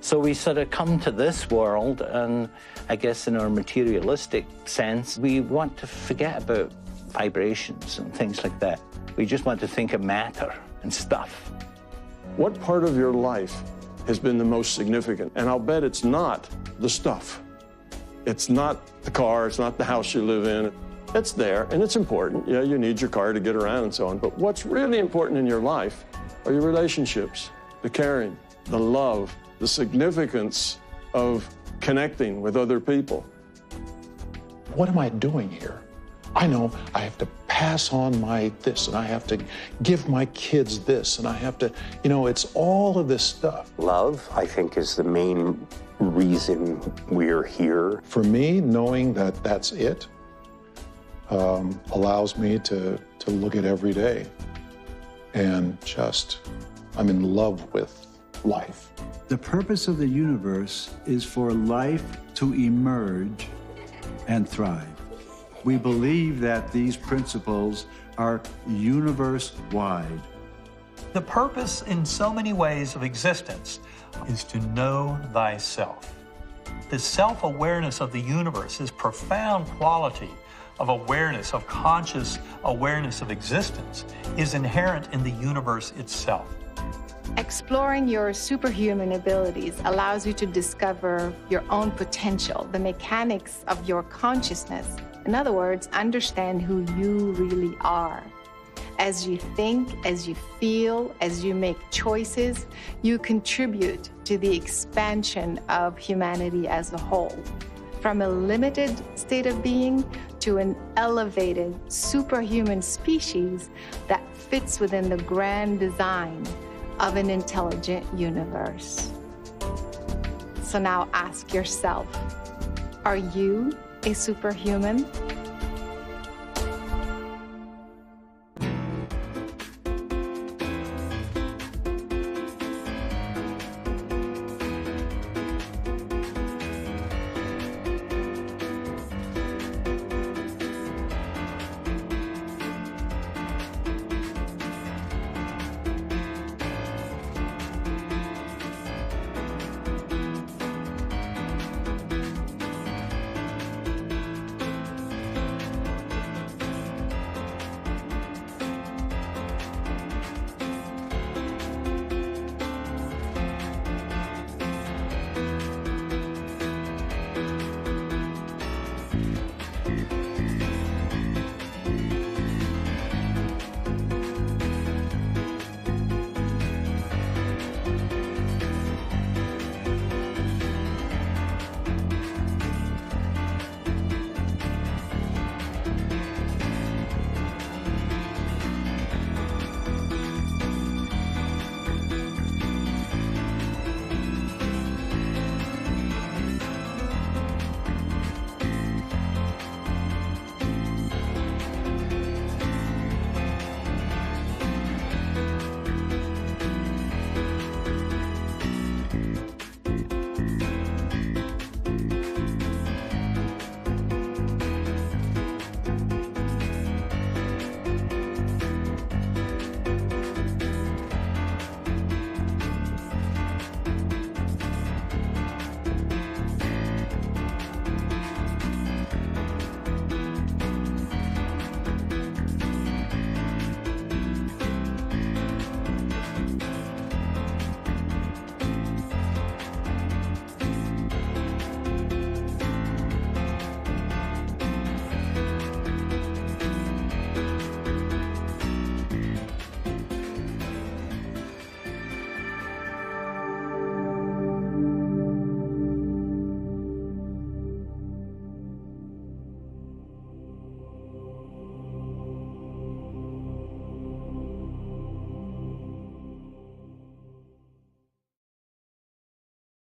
So we sort of come to this world, and I guess in our materialistic sense, we want to forget about vibrations and things like that. We just want to think of matter and stuff. What part of your life has been the most significant? And I'll bet it's not the stuff. It's not the car, it's not the house you live in. It's there, and it's important. Yeah, you need your car to get around and so on. But what's really important in your life are your relationships, the caring, the love, the significance of connecting with other people. What am I doing here? I know I have to pass on my this, and I have to give my kids this, and I have to, you know, it's all of this stuff. Love, I think, is the main reason we're here. For me, knowing that that's it allows me to look at every day and just, I'm in love with life. The purpose of the universe is for life to emerge and thrive. We believe that these principles are universe-wide. The purpose in so many ways of existence is to know thyself. The self-awareness of the universe, this profound quality of awareness, of conscious awareness of existence, is inherent in the universe itself. Exploring your superhuman abilities allows you to discover your own potential, the mechanics of your consciousness. In other words, understand who you really are. As you think, as you feel, as you make choices, you contribute to the expansion of humanity as a whole. From a limited state of being to an elevated superhuman species that fits within the grand design of an intelligent universe. So now ask yourself, are you a superhuman?